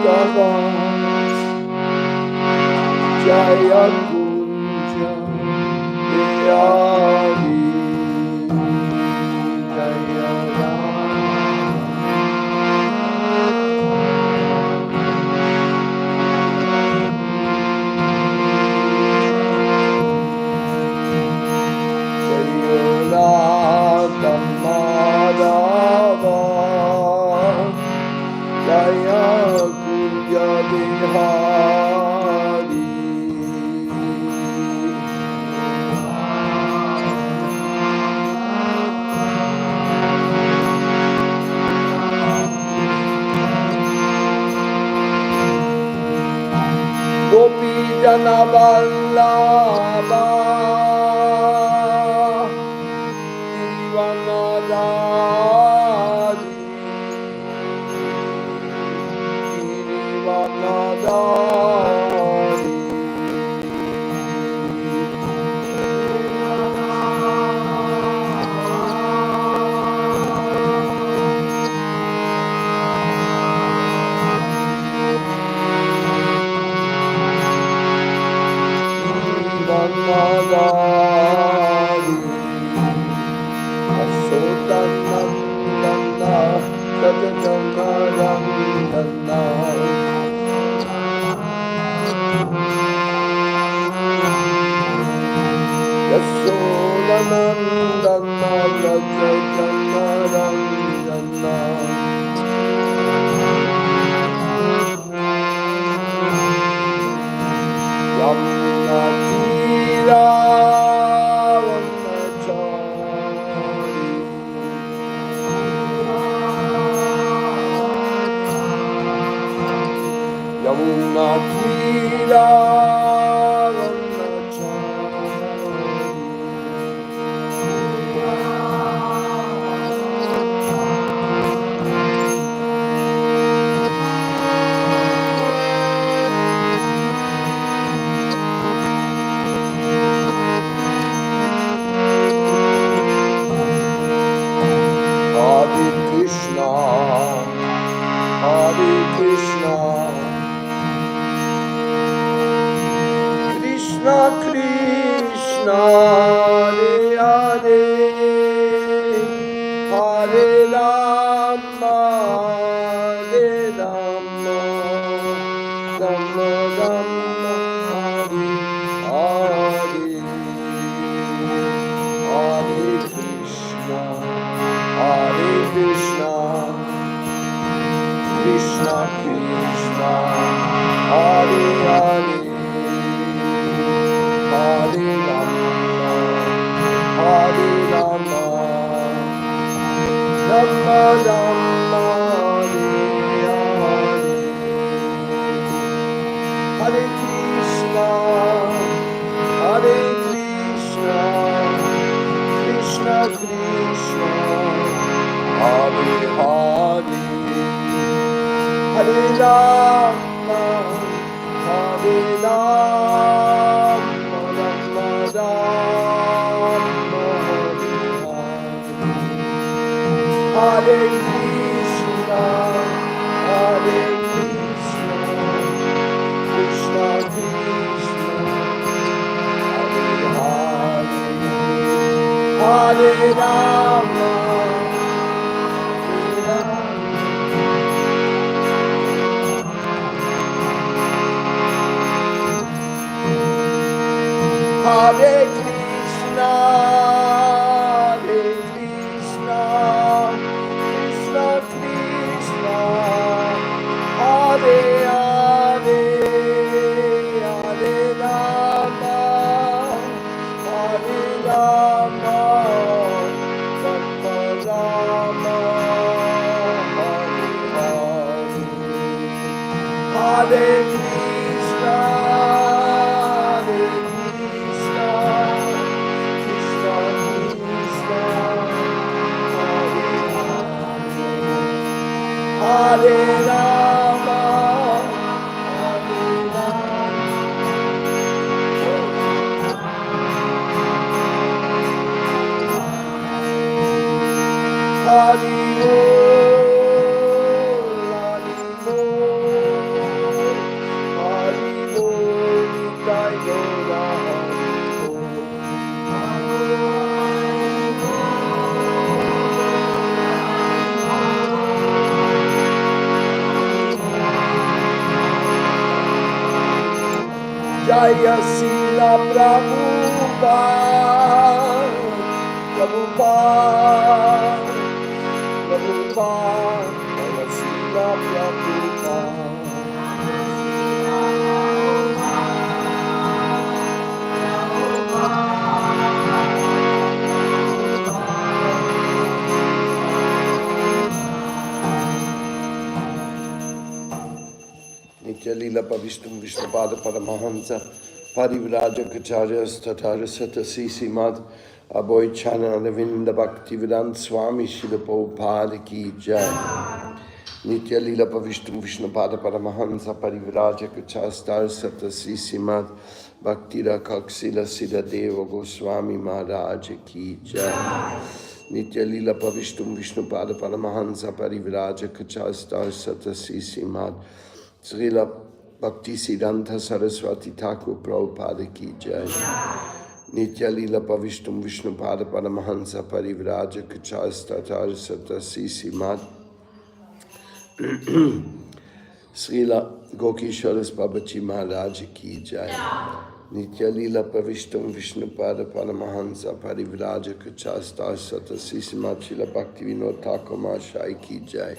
Tava Jaya Kunja Bihari Jaya Madhava Jaya Kunja Bihari Gopi Jana Vallabha Givanadari Givanadari Givanadari Asotanandana Jagadanarandana Yasodanandana Jagadanarandana Yamuna Tira Vanachari Yamuna Tira Hare Krishna, Hare Krishna, Krishna Krishna, Hare Hare, Hare Rama, Hare Rama, Rama Rama, Hare Hare, Hare Krishna. Hare Krishna, Krishna Krishna, Hare Hare, Hare Rama, Hare Rama, Rama Rama, Hare Hare, Hare Krishna, Hare Krishna, Krishna Krishna. Hare Hare, Hare Rama, Hare Rama, Rama Rama, Hare Krishna, Hare Krishna, Krishna Krishna, Hare Hare, Hare Rama. Hare Krishna, Hare Krishna, Krishna Krishna, Hare Hare, Hare Rama, Hare Rama, Rama Rama, Hare Hare, Hare Krishna. Hare Rama, Hare Rama, Hare Hare Jaya Srila Prabhupada, Prabhupada, Prabhupada, Jaya Srila Prabhupada. Nitya Lila Pavishtum Vishnupada Paramahansa Parivraja Kacharya Statara Satasi Simad Aboy Chana Lavinda Bhaktivedanta Swami Shila Prabhupada Ki Jai. Nitya Lila Pavishtum Vishnupada Paramahansa Parivraja Kacharya Satasi Simad Bhaktira Kaksila Siddha Deva Goswami Maharaj Ki Jai. Nitya Lila Pavishtum Vishnupada Paramahansa Parivraja Kacharya Satasi Simad Srila Bhaktisiddhanta Saraswati Thakur Prabhupada Ki Jai. Nitya Lila Pavishtum Vishnupada Paramahansa Parivraja Kachastata Satasi Simad Srila Gokisharas Babaji Maharaj Ki Jai. Nitya Lila Pavishtum Vishnupada Paramahansa Parivraja Kachastata Satasi Simad Srila Bhaktivinoda Thakur Mahashaya Ki Jai.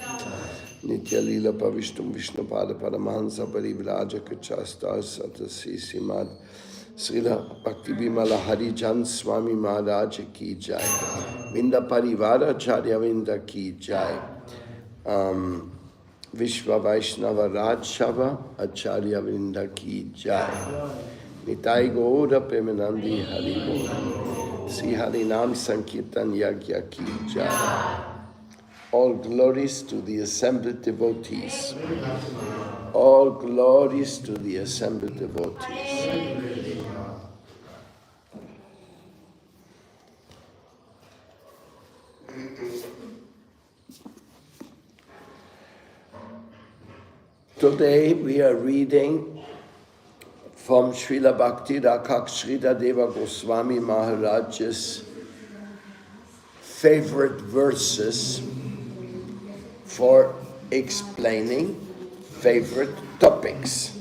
Nitya Lila Pavishtum Vishnupada Paramahansa Parivraja Kachasta Satasi Simad Srila Bhakti Bimala Harijan Swami Maharaj Ki Jai. Vinda Parivara Acharya Vinda Ki Jai. Vishva Vaishnava Rajshava Acharya Vinda Ki Jai. Nitai Gaura Premanandi Hari Bol. Sri Harinam Sankirtan Yagya Ki Jai. All glories to the assembled devotees. All glories to the assembled devotees. Today we are reading from Srila Bhakti Rakshita Deva Goswami Maharaj's favorite verses for explaining favorite topics.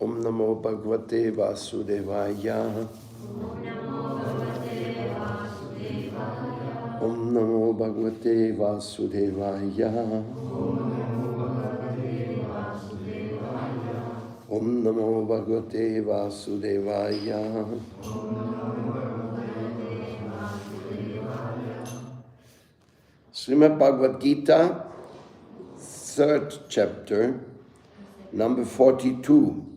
Om Namo Bhagavate Vasudevaya. Om Namo Bhagavate Vasudevaya. Om Namo Bhagavate Vasudevaya. Srimad Bhagavad Gita, 3rd chapter, number 42.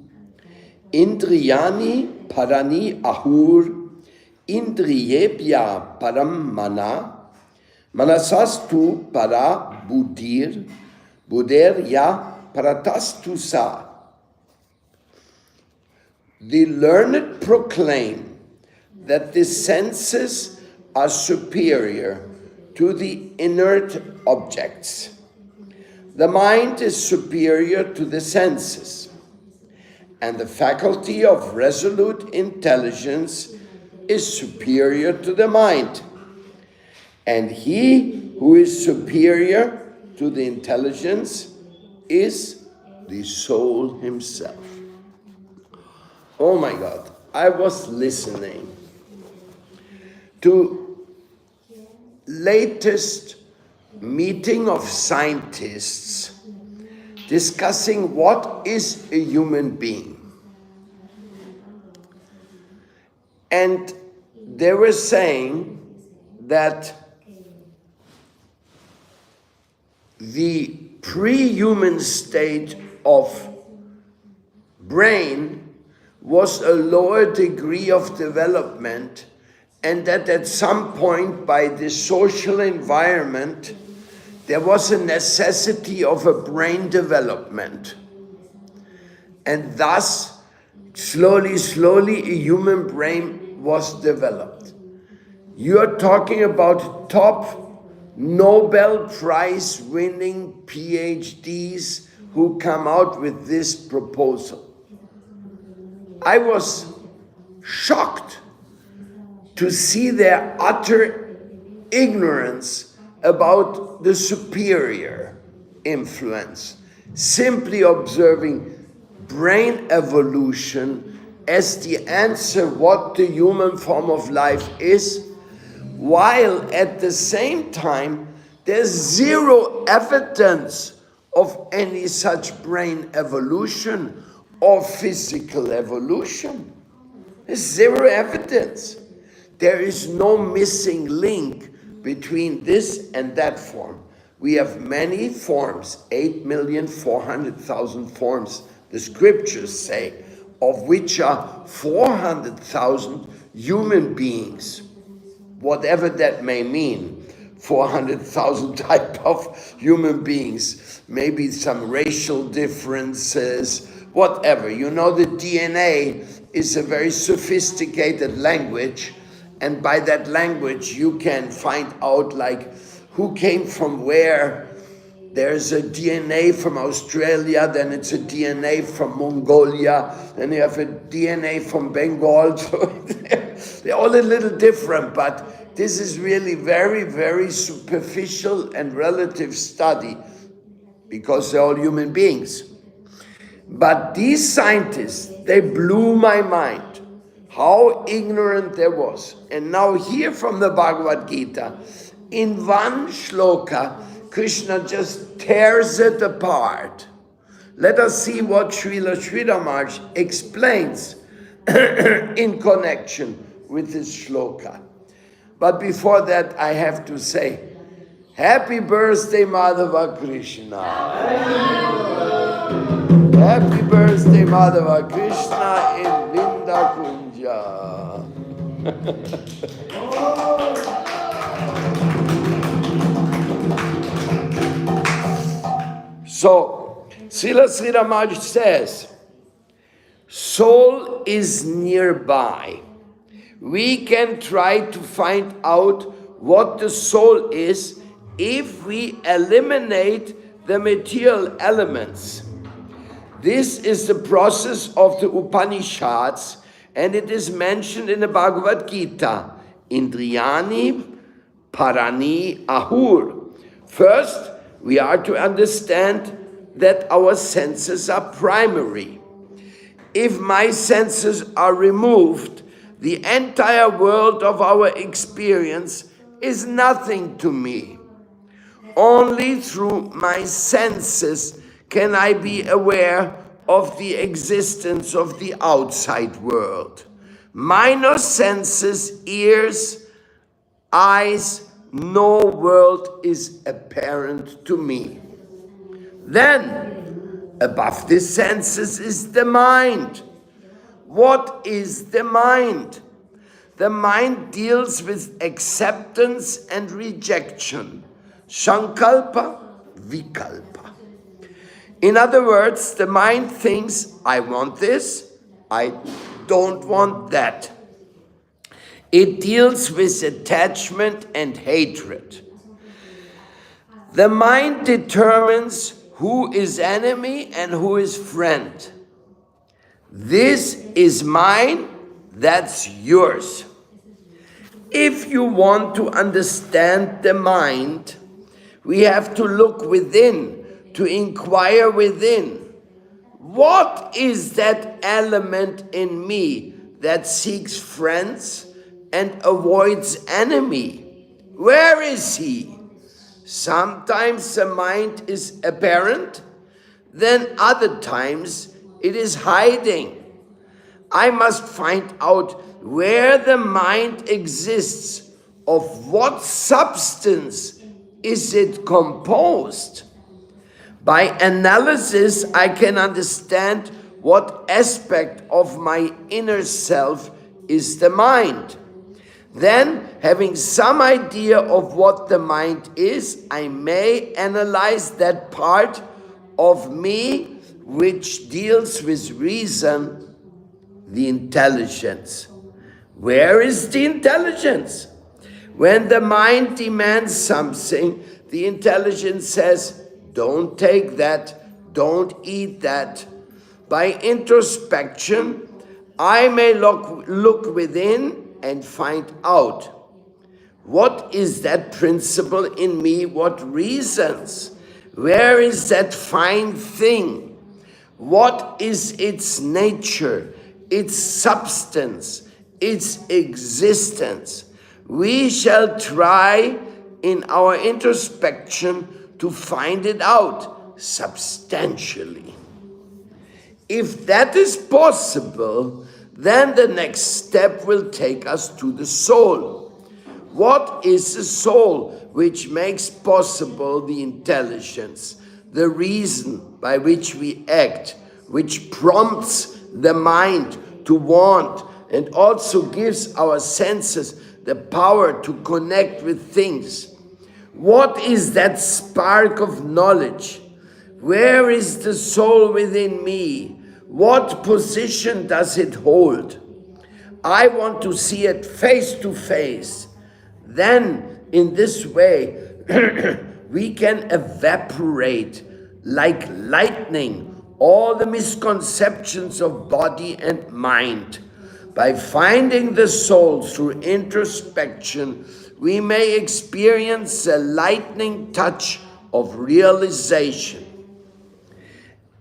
Indriyani parani ahur, indriyebhya param mana, manasastu para buddhir, buddherya paratastu sa. The learned proclaim that the senses are superior to the inert objects. The mind is superior to the senses, and the faculty of resolute intelligence is superior to the mind. And he who is superior to the intelligence is the soul himself. Oh my God, I was listening to latest meeting of scientists discussing what is a human being. And they were saying that the pre-human state of brain was a lower degree of development, and that at some point by the social environment there was a necessity of a brain development. And thus, slowly, a human brain was developed. You are talking about top Nobel Prize winning PhDs who come out with this proposal. I was shocked to see their utter ignorance about the superior influence, simply observing brain evolution as the answer what the human form of life is, while at the same time there's zero evidence of any such brain evolution or physical evolution. There's zero evidence. There is no missing link between this and that form. We have many forms, 8,400,000 forms, the scriptures say, of which are 400,000 human beings, whatever that may mean. 400,000 type of human beings, maybe some racial differences, whatever. You know, the DNA is a very sophisticated language, and by that language you can find out like who came from where. There's a DNA from Australia, then it's a DNA from Mongolia, then you have a DNA from Bengal. So they're all a little different, but this is really very, very superficial and relative study because they're all human beings. But these scientists, they blew my mind, how ignorant there was. And now here from the Bhagavad Gita, in one shloka, Krishna just tears it apart. Let us see what Srila Sridhar Maharaj explains in connection with this shloka. But before that, I have to say, happy birthday, Madhava Krishna. Happy birthday, Madhava Krishna in Vrinda Kunja. So, Srila Sridhar Maharaj says, soul is nearby. We can try to find out what the soul is if we eliminate the material elements. This is the process of the Upanishads, and it is mentioned in the Bhagavad Gita, Indriyani Parani Ahur. First, we are to understand that our senses are primary. If my senses are removed, the entire world of our experience is nothing to me. Only through my senses can I be aware of the existence of the outside world. Minus senses, ears, eyes, no world is apparent to me. Then, above the senses is the mind. What is the mind? The mind deals with acceptance and rejection. Sankalpa, Vikalpa. In other words, the mind thinks, I want this, I don't want that. It deals with attachment and hatred. The mind determines who is enemy and who is friend. This is mine, that's yours. If you want to understand the mind, we have to look within, to inquire within. What is that element in me that seeks friends and avoids enemy? Where is he? Sometimes the mind is apparent, then other times it is hiding. I must find out where the mind exists, of what substance is it composed. By analysis, I can understand what aspect of my inner self is the mind. Then, having some idea of what the mind is, I may analyze that part of me which deals with reason, the intelligence. Where is the intelligence? When the mind demands something, the intelligence says, don't take that, don't eat that. By introspection, I may look within and find out what is that principle in me, what reasons, where is that fine thing, what is its nature, its substance, its existence. We shall try in our introspection to find it out substantially. If that is possible, then the next step will take us to the soul. What is the soul which makes possible the intelligence, the reason by which we act, which prompts the mind to want and also gives our senses the power to connect with things? What is that spark of knowledge? Where is the soul within me? What position does it hold? I want to see it face to face. Then, in this way, we can evaporate like lightning all the misconceptions of body and mind. By finding the soul through introspection, we may experience a lightning touch of realization.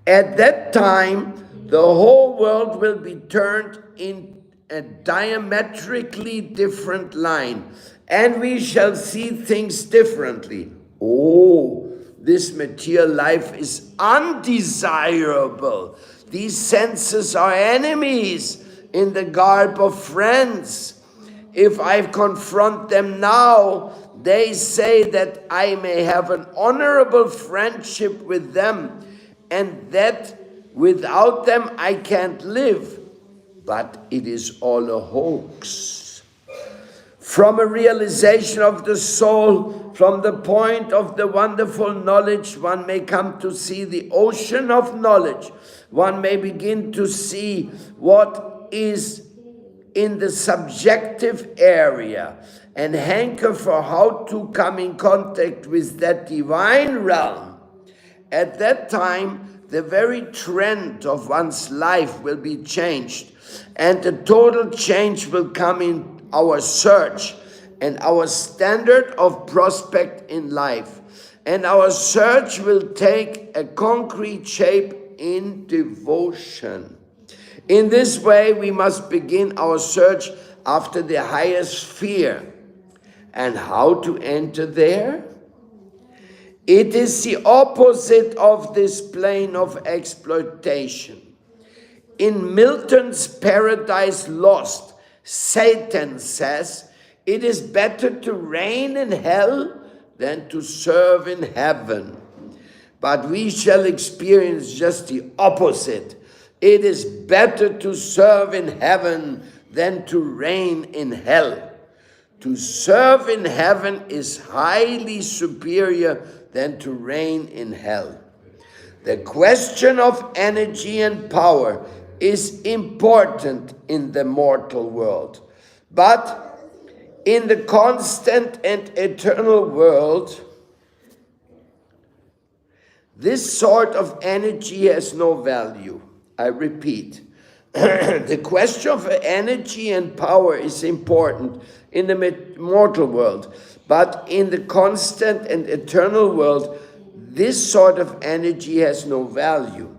At that time, the whole world will be turned in a diametrically different line, and we shall see things differently. Oh, this material life is undesirable. These senses are enemies in the garb of friends. If I confront them now, they say that I may have an honorable friendship with them, and that without them I can't live. But it is all a hoax. From a realization of the soul, from the point of the wonderful knowledge, one may come to see the ocean of knowledge. One may begin to see what is in the subjective area and hanker for how to come in contact with that divine realm. At that time, the very trend of one's life will be changed, and a total change will come in our search and our standard of prospect in life. And our search will take a concrete shape in devotion. In this way, we must begin our search after the higher sphere. And how to enter there? It is the opposite of this plane of exploitation. In Milton's Paradise Lost, Satan says, it is better to reign in hell than to serve in heaven. But we shall experience just the opposite. It is better to serve in heaven than to reign in hell. To serve in heaven is highly superior than to reign in hell. The question of energy and power is important in the mortal world, but in the constant and eternal world, this sort of energy has no value. I repeat, the question of energy and power is important in the mortal world, but in the constant and eternal world, this sort of energy has no value.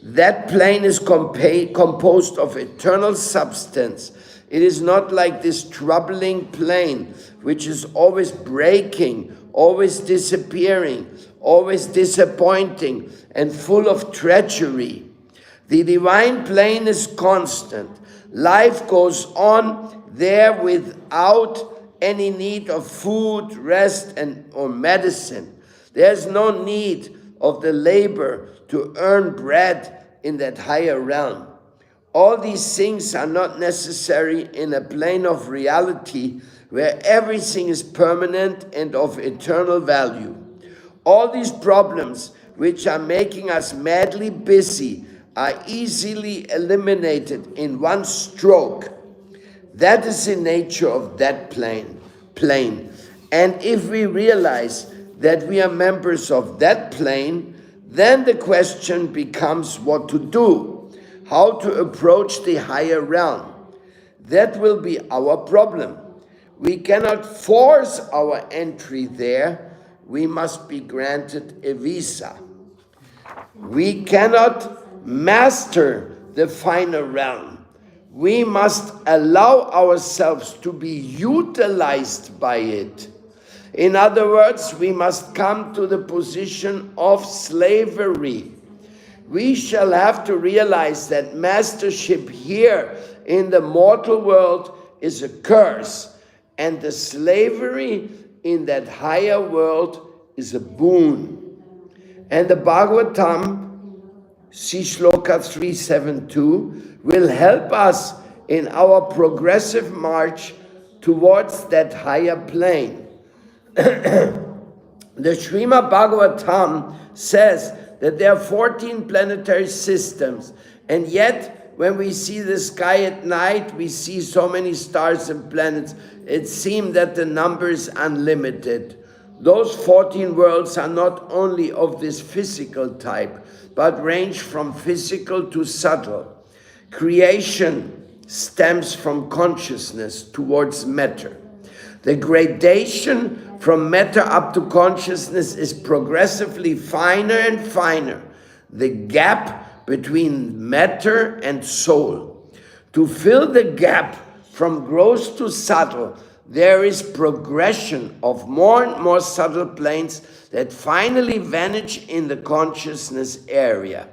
That plane is composed of eternal substance. It is not like this troubling plane, which is always breaking, always disappearing, always disappointing, and full of treachery. The divine plane is constant. Life goes on there without any need of food, rest, or medicine. There's no need of the labor to earn bread in that higher realm. All these things are not necessary in a plane of reality where everything is permanent and of eternal value. All these problems which are making us madly busy are easily eliminated in one stroke. That is the nature of that plane. And if we realize that we are members of that plane, then the question becomes what to do. how to approach the higher realm. That will be our problem. We cannot force our entry there. We must be granted a visa. We cannot master the finer realm. We must allow ourselves to be utilized by it. In other words, we must come to the position of slavery. We shall have to realize that mastership here in the mortal world is a curse, and the slavery in that higher world is a boon. And the Bhagavatam, see Shloka 372, will help us in our progressive march towards that higher plane. The Srimad Bhagavatam says that there are 14 planetary systems, and yet when we see the sky at night, we see so many stars and planets. It seems that the number is unlimited. Those 14 worlds are not only of this physical type, but range from physical to subtle. Creation stems from consciousness towards matter. The gradation from matter up to consciousness is progressively finer and finer. The gap between matter and soul. To fill the gap from gross to subtle, there is progression of more and more subtle planes that finally vanish in the consciousness area.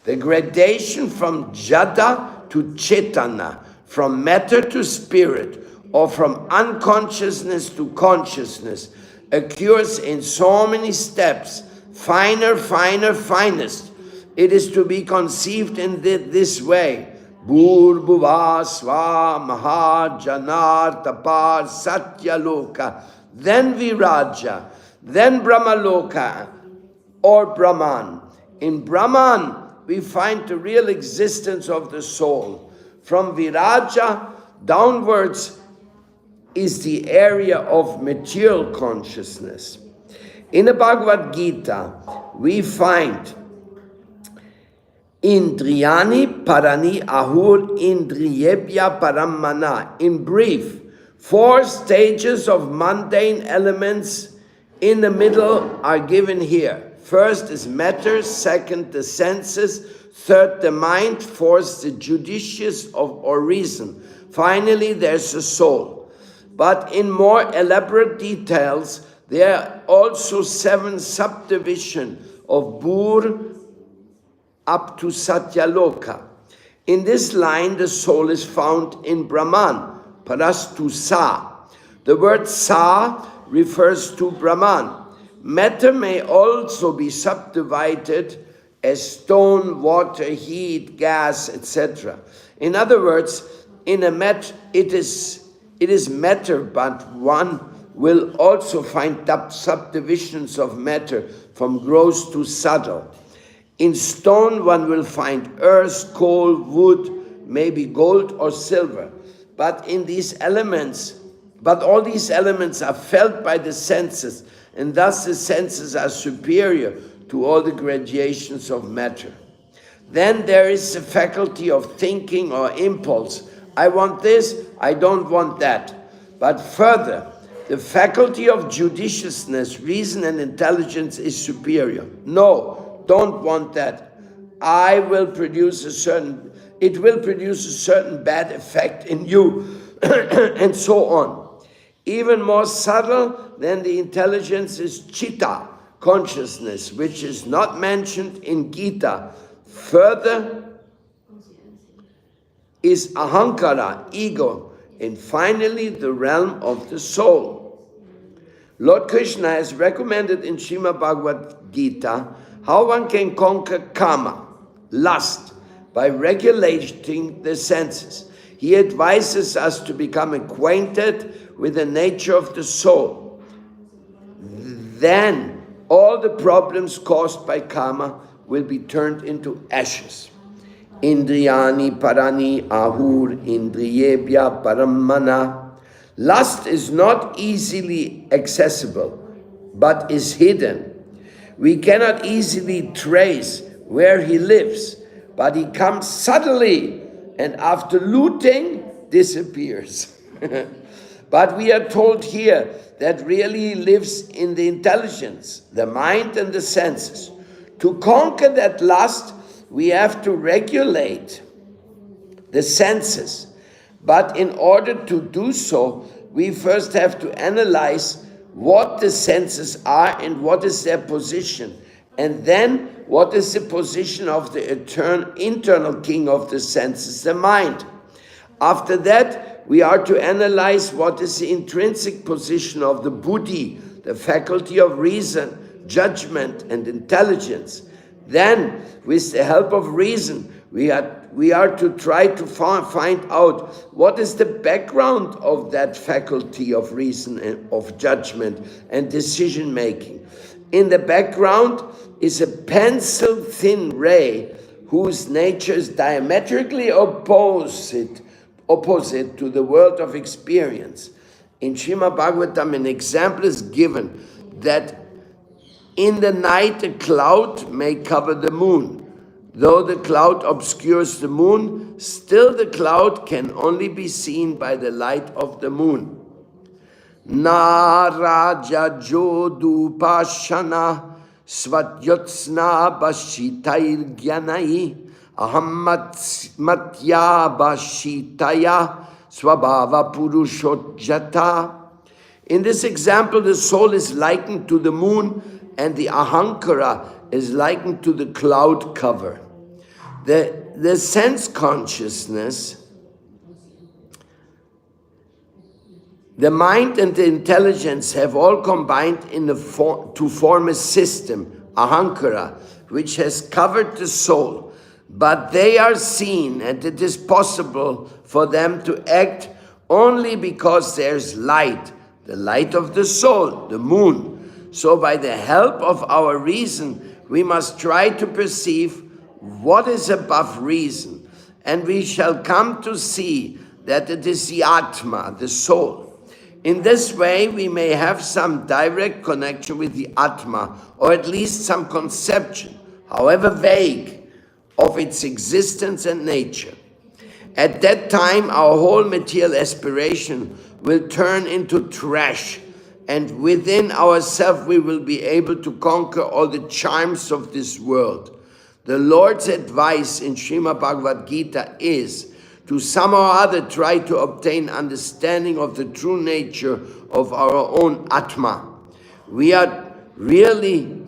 The gradation from jada to chetana, from matter to spirit, or from unconsciousness to consciousness, occurs in so many steps, finer, finer, finest. It is to be conceived in this way. Bhurbhuva sva maha janar tapar satyaloka, then viraja, then brahmaloka, or Brahman. In Brahman, we find the real existence of the soul. From viraja downwards is the area of material consciousness. In the Bhagavad Gita, we find Indriyani parani ahur indriyebhya parammana. In brief, 4 stages of mundane elements in the middle are given here. First is matter, second the senses, third the mind, fourth the judicious or reason. Finally, there's the soul. But in more elaborate details, there are also 7 subdivisions of Bhur up to Satyaloka. In this line, the soul is found in Brahman, Parastu Sa. The word Sa refers to Brahman. Matter may also be subdivided as stone, water, heat, gas, etc. In other words, in a it is matter, but one will also find subdivisions of matter from gross to subtle. In stone, one will find earth, coal, wood, maybe gold or silver. But all these elements are felt by the senses, and thus the senses are superior to all the gradations of matter. Then there is the faculty of thinking or impulse. I want this, I don't want that. But further, the faculty of judiciousness, reason and intelligence is superior. No, don't want that. It will produce a certain bad effect in you, and so on. Even more subtle than the intelligence is chitta, consciousness, which is not mentioned in Gita. Further is ahankara, ego, and finally the realm of the soul. Lord Krishna has recommended in Srimad Bhagavad Gita how one can conquer kama, lust, by regulating the senses. He advises us to become acquainted with the nature of the soul. Then all the problems caused by kama will be turned into ashes. Indriyani parani ahur indriyebhya parammana. Lust is not easily accessible, but is hidden. We cannot easily trace where he lives. but he comes suddenly and after looting disappears. But we are told here that really he lives in the intelligence, the mind and the senses. To conquer that lust, we have to regulate the senses. But in order to do so, we first have to analyze what the senses are and what is their position. And then what is the position of the internal king of the senses, the mind. After that, we are to analyze what is the intrinsic position of the buddhi, the faculty of reason, judgment, and intelligence. Then, with the help of reason, we are to try to find out what is the background of that faculty of reason and of judgment and decision making. In the background is a pencil-thin ray whose nature is diametrically opposite to the world of experience. In Srimad Bhagavatam, an example is given that in the night a cloud may cover the moon. Though the cloud obscures the moon, still the cloud can only be seen by the light of the moon. Na raja jodu pashana svatyotsna bashitair gyanai aham matya bashitaya swabhava purushotjata. In this example, the soul is likened to the moon and the ahankara is likened to the cloud cover. The sense consciousness, the mind and the intelligence have all combined to form a system, ahankara, which has covered the soul. But they are seen, and it is possible for them to act only because there's light, the light of the soul, the moon. So by the help of our reason, we must try to perceive what is above reason, and we shall come to see that it is the Atma, the soul. In this way, we may have some direct connection with the Atma, or at least some conception, however vague, of its existence and nature. At that time, our whole material aspiration will turn into trash, and within ourselves we will be able to conquer all the charms of this world. The Lord's advice in Srimad Bhagavad Gita is to somehow or other try to obtain understanding of the true nature of our own Atma. We are really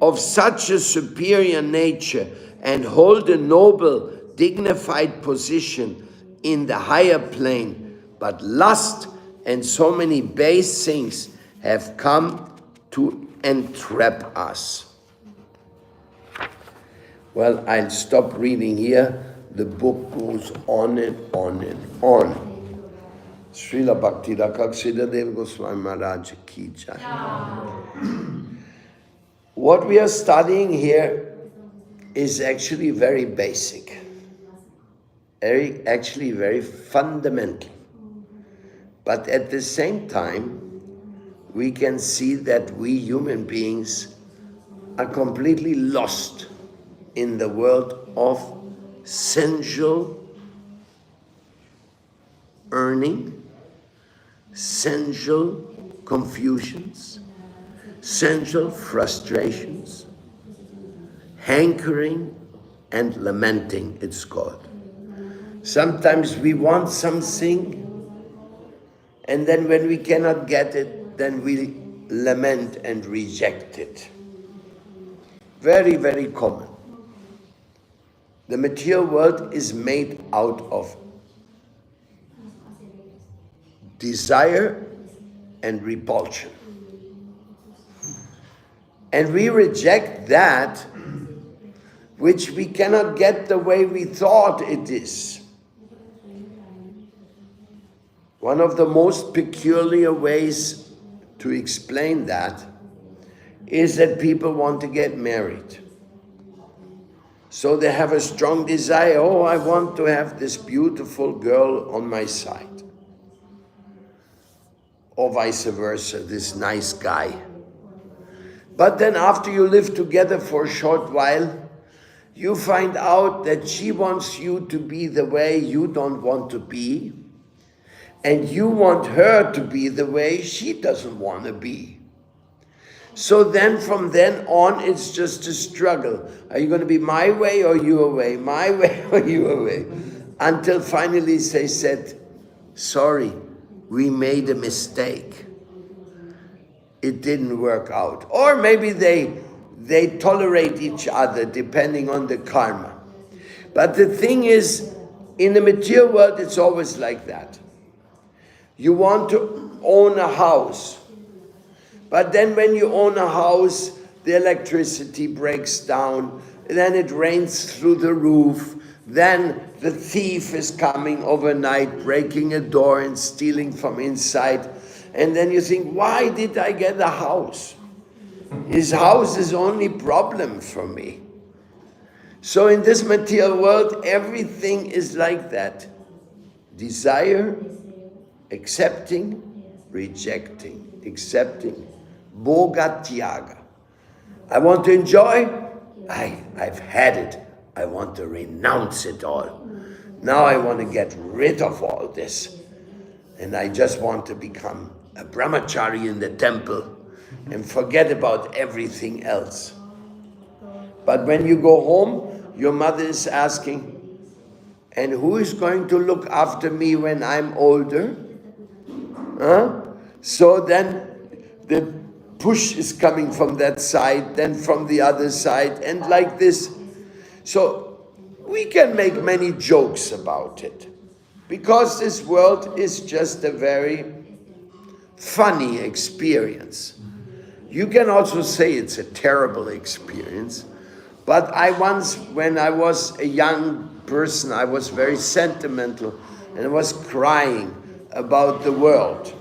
of such a superior nature and hold a noble, dignified position in the higher plane, but lust and so many base things have come to entrap us. Well, I'll stop reading here. The book goes on and on and on. Srila Bhakti Rakshidhadev Goswami Maharaj Ki Jai. What we are studying here is actually very basic, actually very fundamental. But at the same time, we can see that we human beings are completely lost in the world of sensual earning, sensual confusions, sensual frustrations, hankering and lamenting, it's called. Sometimes we want something, and then when we cannot get it, then we lament and reject it. Very, very common. The material world is made out of desire and repulsion. And we reject that which we cannot get the way we thought it is. One of the most peculiar ways to explain that is that people want to get married. So they have a strong desire, oh, I want to have this beautiful girl on my side. Or vice versa, this nice guy. But then after you live together for a short while, you find out that she wants you to be the way you don't want to be, and you want her to be the way she doesn't want to be. So then from then on, it's just a struggle. Are you going to be my way or your way? My way or your way? Until finally they said, sorry, we made a mistake. It didn't work out. Or maybe they tolerate each other depending on the karma. But the thing is, in the material world, it's always like that. You want to own a house. But then when you own a house, the electricity breaks down, then it rains through the roof, then the thief is coming overnight, breaking a door and stealing from inside. And then you think, why did I get a house? His house is only problem for me. So in this material world, everything is like that. Desire, accepting, rejecting, accepting. Bhoga tyaga. I want to enjoy. I've had it. I want to renounce it all. Now I want to get rid of all this. And I just want to become a brahmachari in the temple and forget about everything else. But when you go home, your mother is asking, and who is going to look after me when I'm older? So then the push is coming from that side, then from the other side, and like this. So we can make many jokes about it, because this world is just a very funny experience. You can also say it's a terrible experience, but when I was a young person, I was very sentimental, and I was crying about the world.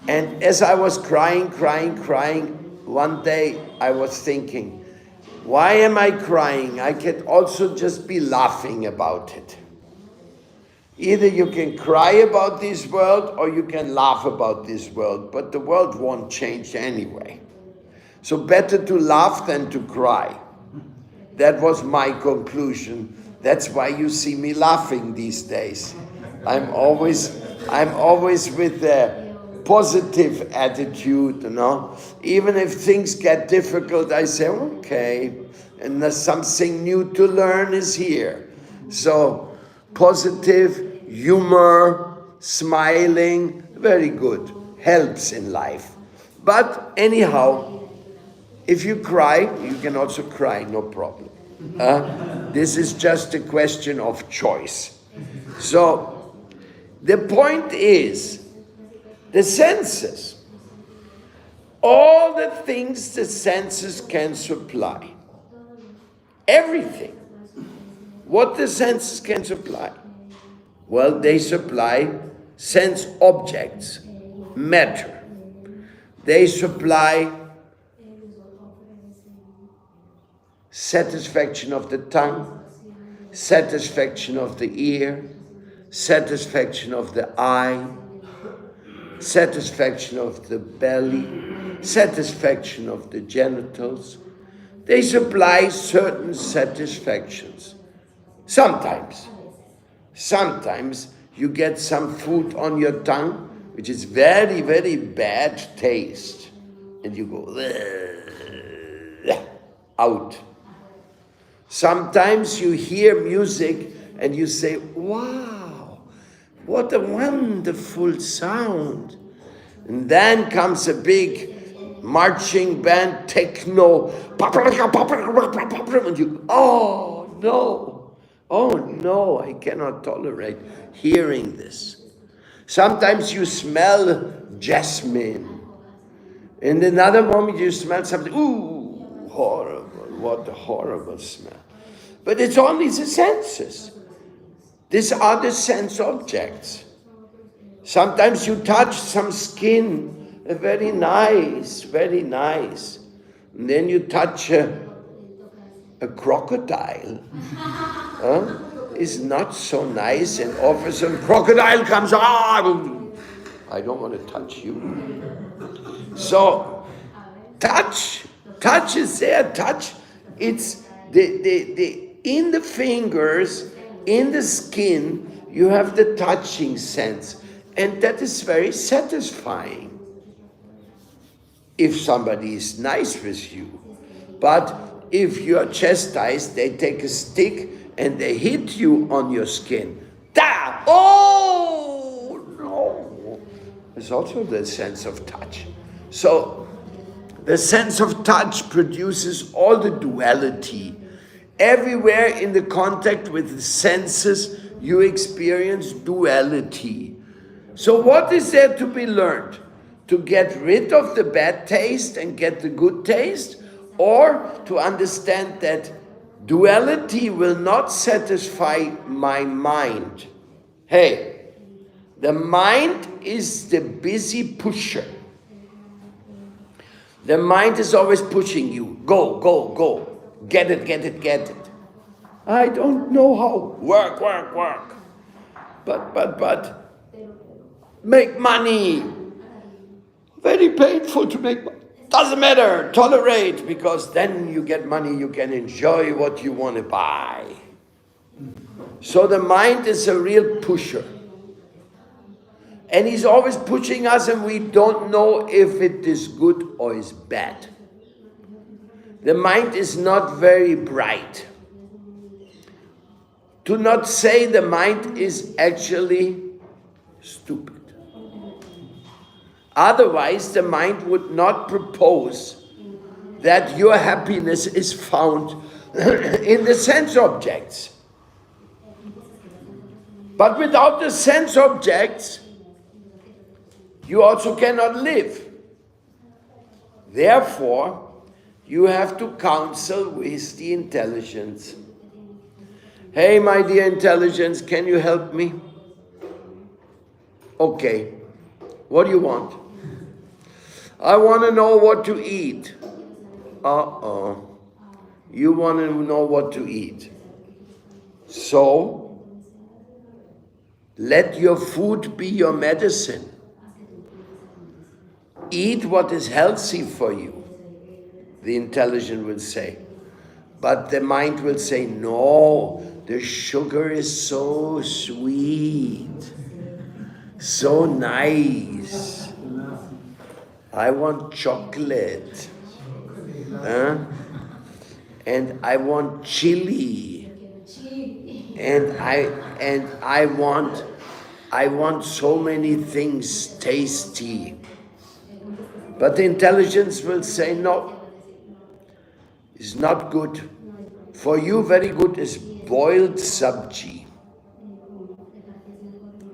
And as I was crying, one day I was thinking, why am I crying? I can also just be laughing about it. Either you can cry about this world or you can laugh about this world, but the world won't change anyway. So better to laugh than to cry. That was my conclusion. That's why you see me laughing these days. I'm always with a positive attitude, Even if things get difficult, I say, okay, and there's something new to learn is here. So, positive, humor, smiling, very good, helps in life. But anyhow, if you cry, you can also cry, no problem. This is just a question of choice. So, the point is, the senses, all the things the senses can supply, everything, what the senses can supply, well, they supply sense objects, matter. They supply satisfaction of the tongue, satisfaction of the ear, satisfaction of the eye, satisfaction of the belly, satisfaction of the genitals. They supply certain satisfactions. Sometimes you get some food on your tongue which is very, very bad taste, and you go out. Sometimes you hear music and you say, wow, what a wonderful sound. And then comes a big marching band, techno, and you, oh no, I cannot tolerate hearing this. Sometimes you smell jasmine. In another moment you smell something, ooh, horrible, what a horrible smell. But it's only the senses. These are the sense objects. Sometimes you touch some skin, very nice. And then you touch a crocodile. It's not so nice, and all of a sudden crocodile comes, I don't want to touch you. So touch is there, touch. It's In the fingers, in the skin, you have the touching sense. And that is very satisfying if somebody is nice with you. But if you are chastised, they take a stick and they hit you on your skin. Da! Oh, no. There's also the sense of touch. So the sense of touch produces all the duality. Everywhere in the contact with the senses, you experience duality. So what is there to be learned? To get rid of the bad taste and get the good taste? Or to understand that duality will not satisfy my mind. Hey, the mind is the busy pusher. The mind is always pushing you. Go, go, go. Get it, get it, get it. I don't know how. Work, work, work. But. Make money. Very painful to make money. Doesn't matter. Tolerate, because then you get money, you can enjoy what you want to buy. So the mind is a real pusher. And he's always pushing us and we don't know if it is good or is bad. The mind is not very bright. To not say the mind is actually stupid. Otherwise, the mind would not propose that your happiness is found in the sense objects. But without the sense objects, you also cannot live. Therefore, you have to counsel with the intelligence. Hey, my dear intelligence, can you help me? Okay. What do you want? I want to know what to eat. You want to know what to eat. So, let your food be your medicine. Eat what is healthy for you, the intelligent will say. But the mind will say, no, the sugar is so sweet, so nice. I want chocolate. And I want chili. And I want so many things tasty. But the intelligence will say, no, it's not good. For you, very good is boiled sabji.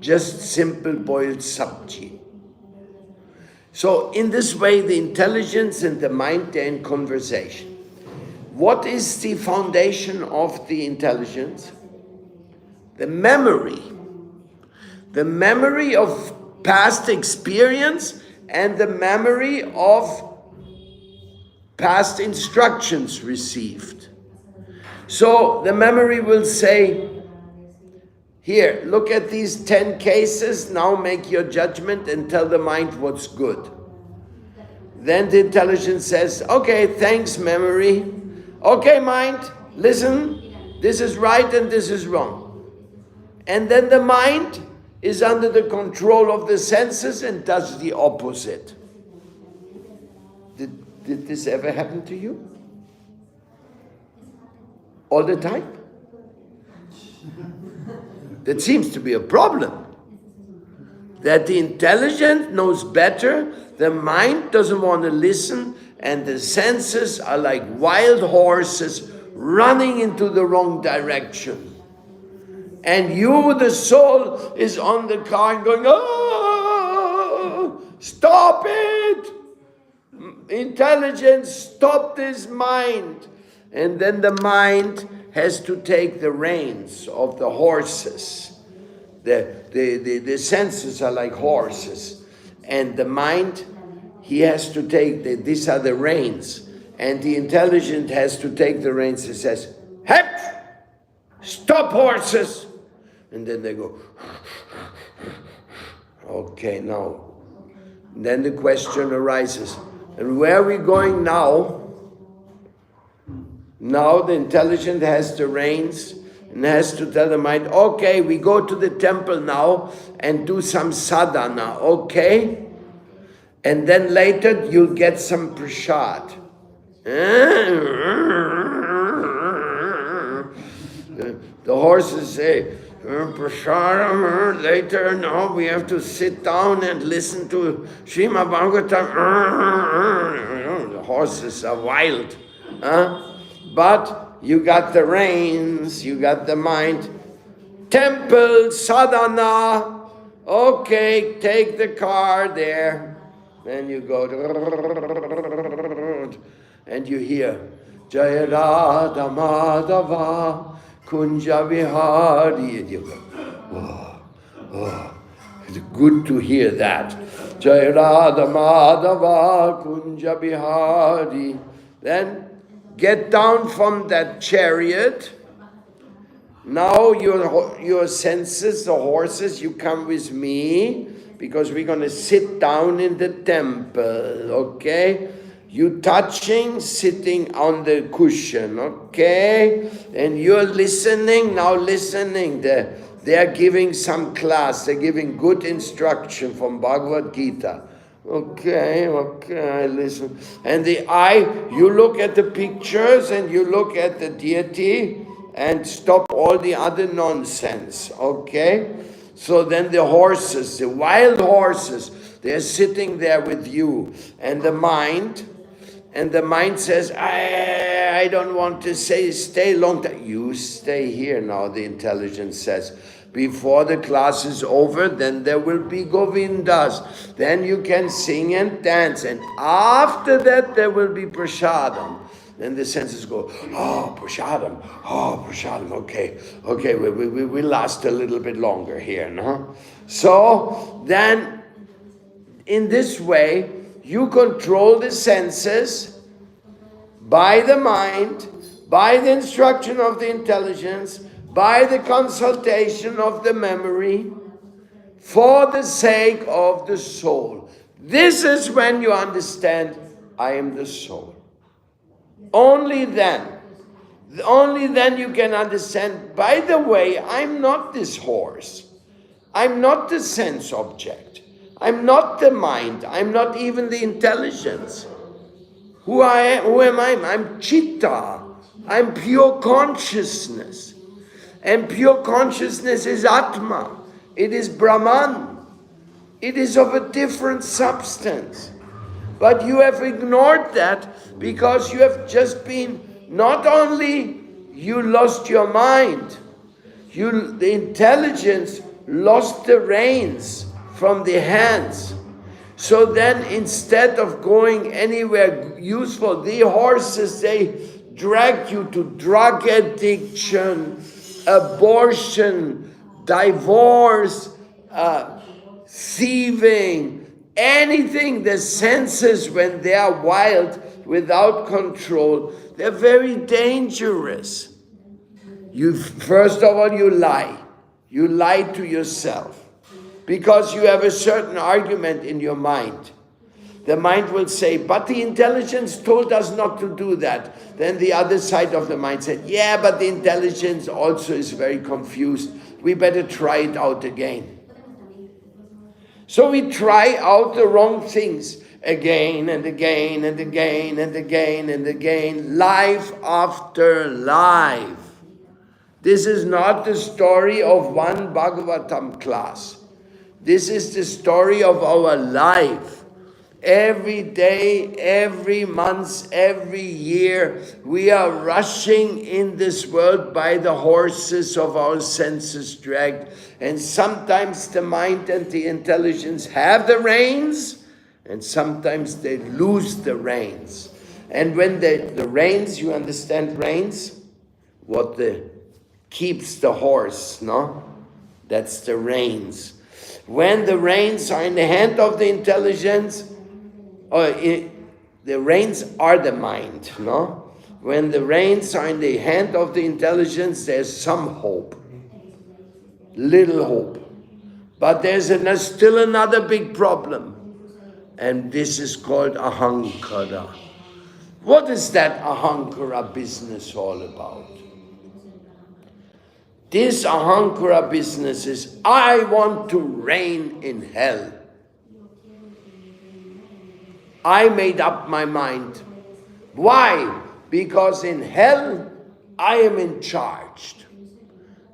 Just simple boiled sabji. So in this way, the intelligence and the mind, they're in conversation. What is the foundation of the intelligence? The memory. The memory of past experience and the memory of past instructions received. So the memory will say, here, look at these 10 cases, now make your judgment and tell the mind what's good. Then the intelligence says, okay, thanks memory. Okay mind, listen, this is right and this is wrong. And then the mind is under the control of the senses and does the opposite. Did this ever happen to you? All the time? That seems to be a problem. That the intelligence knows better, the mind doesn't want to listen, and the senses are like wild horses running into the wrong direction. And you, the soul, is on the car and going, oh, stop it! Intelligence, stop this mind. And then the mind has to take the reins of the horses. The senses are like horses. And the mind, he has to take, these are the reins. And the intelligent has to take the reins and says, hep! Stop horses! And then they go, okay, now. And then the question arises, and where are we going now? Now the intelligence has the reins and has to tell the mind, okay, we go to the temple now and do some sadhana, okay? And then later you'll get some prasad. The horses say, prashadam, later, no, we have to sit down and listen to Srimad Bhagavatam. The horses are wild. But you got the reins, you got the mind. Temple, sadhana, okay, take the car there. Then you go, and you hear, Jaya Radha Madhava Kunja Vihari. And you go, oh, it's good to hear that. Jaya Radha Madhava Kunja Vihari. Then get down from that chariot. Now your senses, the horses, you come with me, because we're going to sit down in the temple, okay? You touching, sitting on the cushion, okay? And you're listening, now listening. They're giving some class, they're giving good instruction from Bhagavad Gita. Okay, I listen. And the eye, you look at the pictures and you look at the deity and stop all the other nonsense, okay? So then the horses, the wild horses, they're sitting there with you. And the mind says, I don't want to stay long time. You stay here now, the intelligence says. Before the class is over, then there will be Govindas. Then you can sing and dance. And after that, there will be prasadam. Then the senses go, prasadam, okay, we last a little bit longer here, no? So then, in this way, you control the senses by the mind, by the instruction of the intelligence, by the consultation of the memory, for the sake of the soul. This is when you understand, I am the soul. Only then you can understand, by the way, I'm not this horse. I'm not the sense object. I'm not the mind. I'm not even the intelligence. Who am I? I'm Chitta. I'm pure consciousness. And pure consciousness is Atma. It is Brahman. It is of a different substance. But you have ignored that because you have just been, not only you lost your mind, the intelligence lost the reins from the hands. So then instead of going anywhere useful, the horses, they drag you to drug addiction, abortion, divorce, thieving, anything. The senses, when they are wild, without control, they're very dangerous. First of all, you lie. You lie to yourself. Because you have a certain argument in your mind. The mind will say, but the intelligence told us not to do that. Then the other side of the mind said, yeah, but the intelligence also is very confused. We better try it out again. So we try out the wrong things again and again and again and again and again, life after life. This is not the story of one Bhagavatam class. This is the story of our life. Every day, every month, every year, we are rushing in this world by the horses of our senses dragged. And sometimes the mind and the intelligence have the reins, and sometimes they lose the reins. And when the reins, you understand reins? What keeps the horse, no? That's the reins. When the reins are in the hand of the intelligence, the reins are the mind, no? When the reins are in the hand of the intelligence, there's some hope. Little hope. But there's still another big problem. And this is called ahankara. What is that ahankara business all about? This ahankara business is, I want to reign in hell. I made up my mind. Why? Because in hell, I am in charge.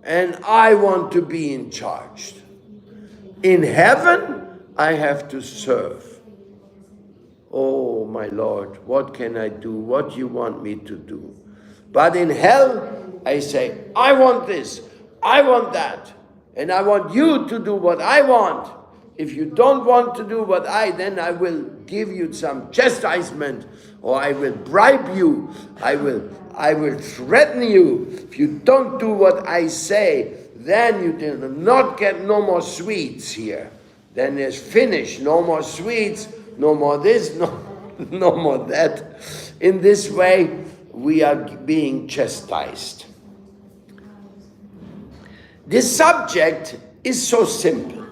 And I want to be in charge. In heaven, I have to serve. Oh, my Lord, what can I do? What do you want me to do? But in hell, I say, I want this, I want that, and I want you to do what I want. If you don't want to do what then I will give you some chastisement, or I will bribe you, I will threaten you. If you don't do what I say, then you do not get no more sweets here. Then it's finished, no more sweets, no more this, no more that. In this way, we are being chastised. This subject is so simple,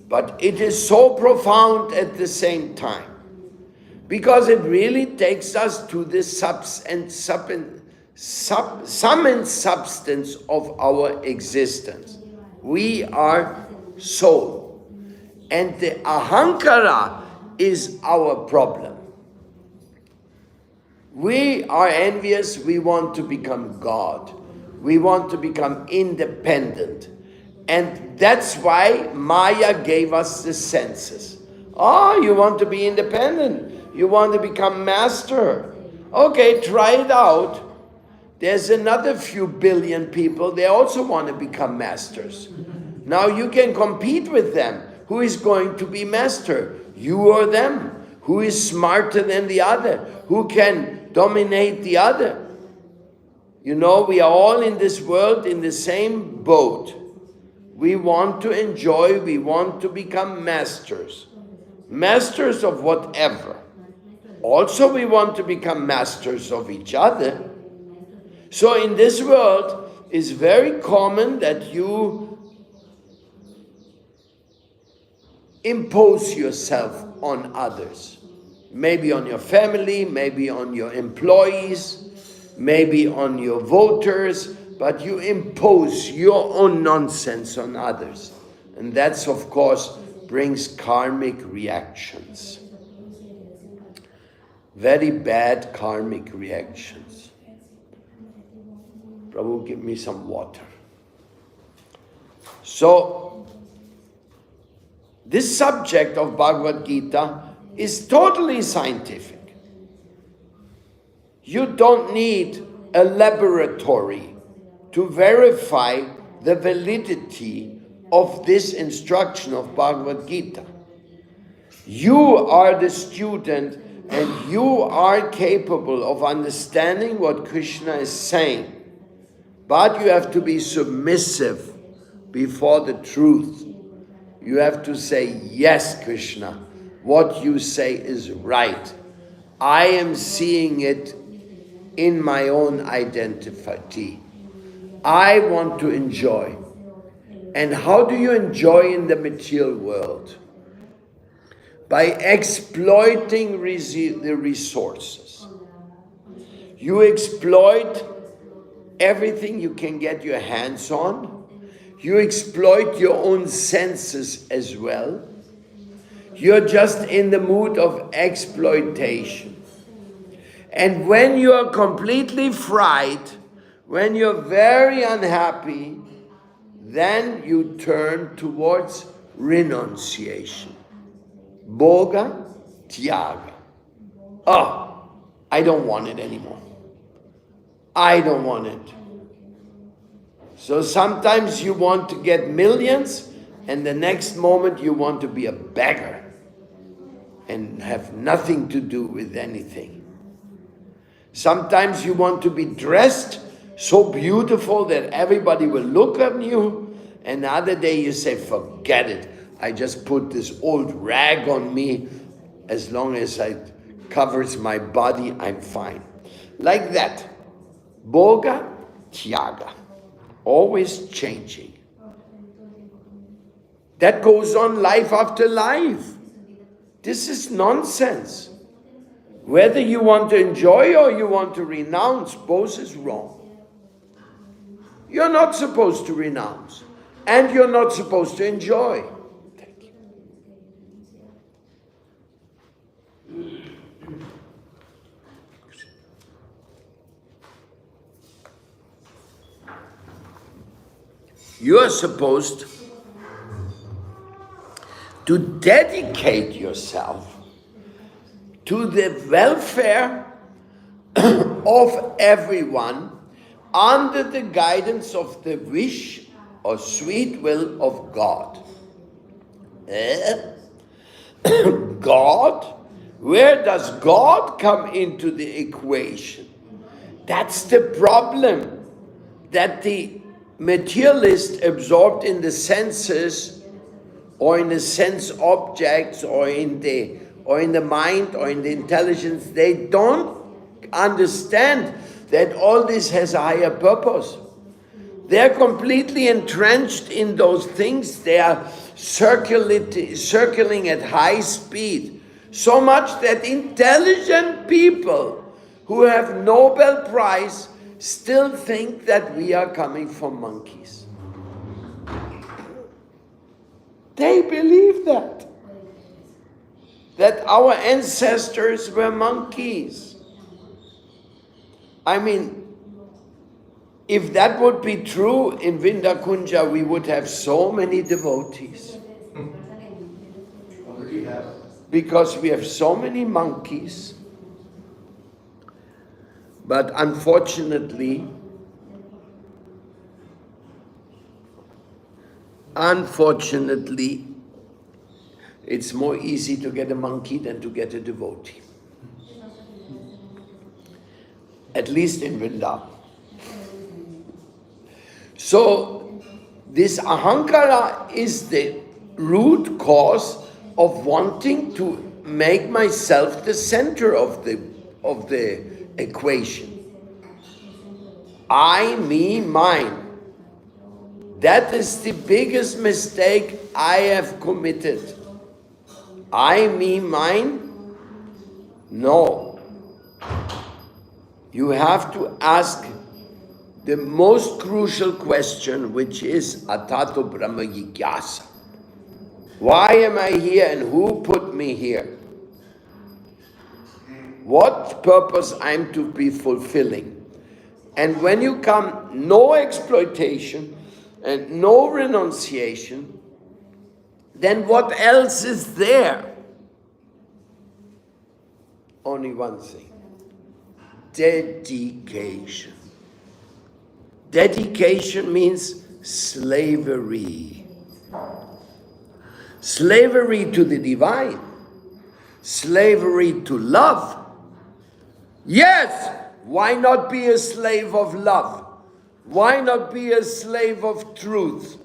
but it is so profound at the same time, because it really takes us to the sum and substance of our existence. We are soul, and the ahankara is our problem. We are envious, we want to become God. We want to become independent. And that's why Maya gave us the senses. Oh, you want to be independent. You want to become master. Okay, try it out. There's another few billion people, they also want to become masters. Now you can compete with them. Who is going to be master? You or them? Who is smarter than the other? Who can dominate the other? You know, we are all in this world in the same boat. We want to enjoy, we want to become masters. Masters of whatever. Also, we want to become masters of each other. So in this world, it's very common that you impose yourself on others. Maybe on your family, maybe on your employees, maybe on your voters, but you impose your own nonsense on others. And that's, of course, brings karmic reactions. Very bad karmic reactions. Prabhu, give me some water. So, this subject of Bhagavad Gita is totally scientific. You don't need a laboratory to verify the validity of this instruction of Bhagavad Gita. You are the student and you are capable of understanding what Krishna is saying. But you have to be submissive before the truth. You have to say, yes, Krishna, what you say is right. I am seeing it in my own identity. I want to enjoy. And how do you enjoy in the material world? By exploiting the resources. You exploit everything you can get your hands on. You exploit your own senses as well. You're just in the mood of exploitation. And when you're completely fried, when you're very unhappy, then you turn towards renunciation. Bhoga, tyaga. Oh, I don't want it anymore. I don't want it. So sometimes you want to get millions, and the next moment you want to be a beggar and have nothing to do with anything. Sometimes you want to be dressed so beautiful that everybody will look at you, and the other day you say, forget it. I just put this old rag on me. As long as it covers my body, I'm fine. Like that. Bhoga, tyaga. Always changing. That goes on life after life. This is nonsense. Whether you want to enjoy or you want to renounce, both is wrong. You're not supposed to renounce, and you're not supposed to enjoy. Thank you. You are supposed to dedicate yourself to the welfare of everyone under the guidance of the wish or sweet will of God. God? Where does God come into the equation? That's the problem, that the materialist absorbed in the senses or in the sense objects or in the mind or in the intelligence, they don't understand that all this has a higher purpose. They're completely entrenched in those things. They are circling at high speed, so much that intelligent people who have Nobel Prize still think that we are coming from monkeys. They believe that our ancestors were monkeys. I mean, if that would be true in Vindakunja, we would have so many devotees. Because we have so many monkeys. But unfortunately, it's more easy to get a monkey than to get a devotee. At least in Vrindavan. So, this ahankara is the root cause of wanting to make myself the center of the equation. I, me, mine. That is the biggest mistake I have committed. I, me, mine? No. You have to ask the most crucial question, which is Atato Brahma Jigyasa. Why am I here and who put me here? What purpose I'm to be fulfilling? And when you come, no exploitation and no renunciation, then what else is there? Only one thing. Dedication. Dedication means slavery. Slavery to the divine. Slavery to love. Yes, why not be a slave of love? Why not be a slave of truth?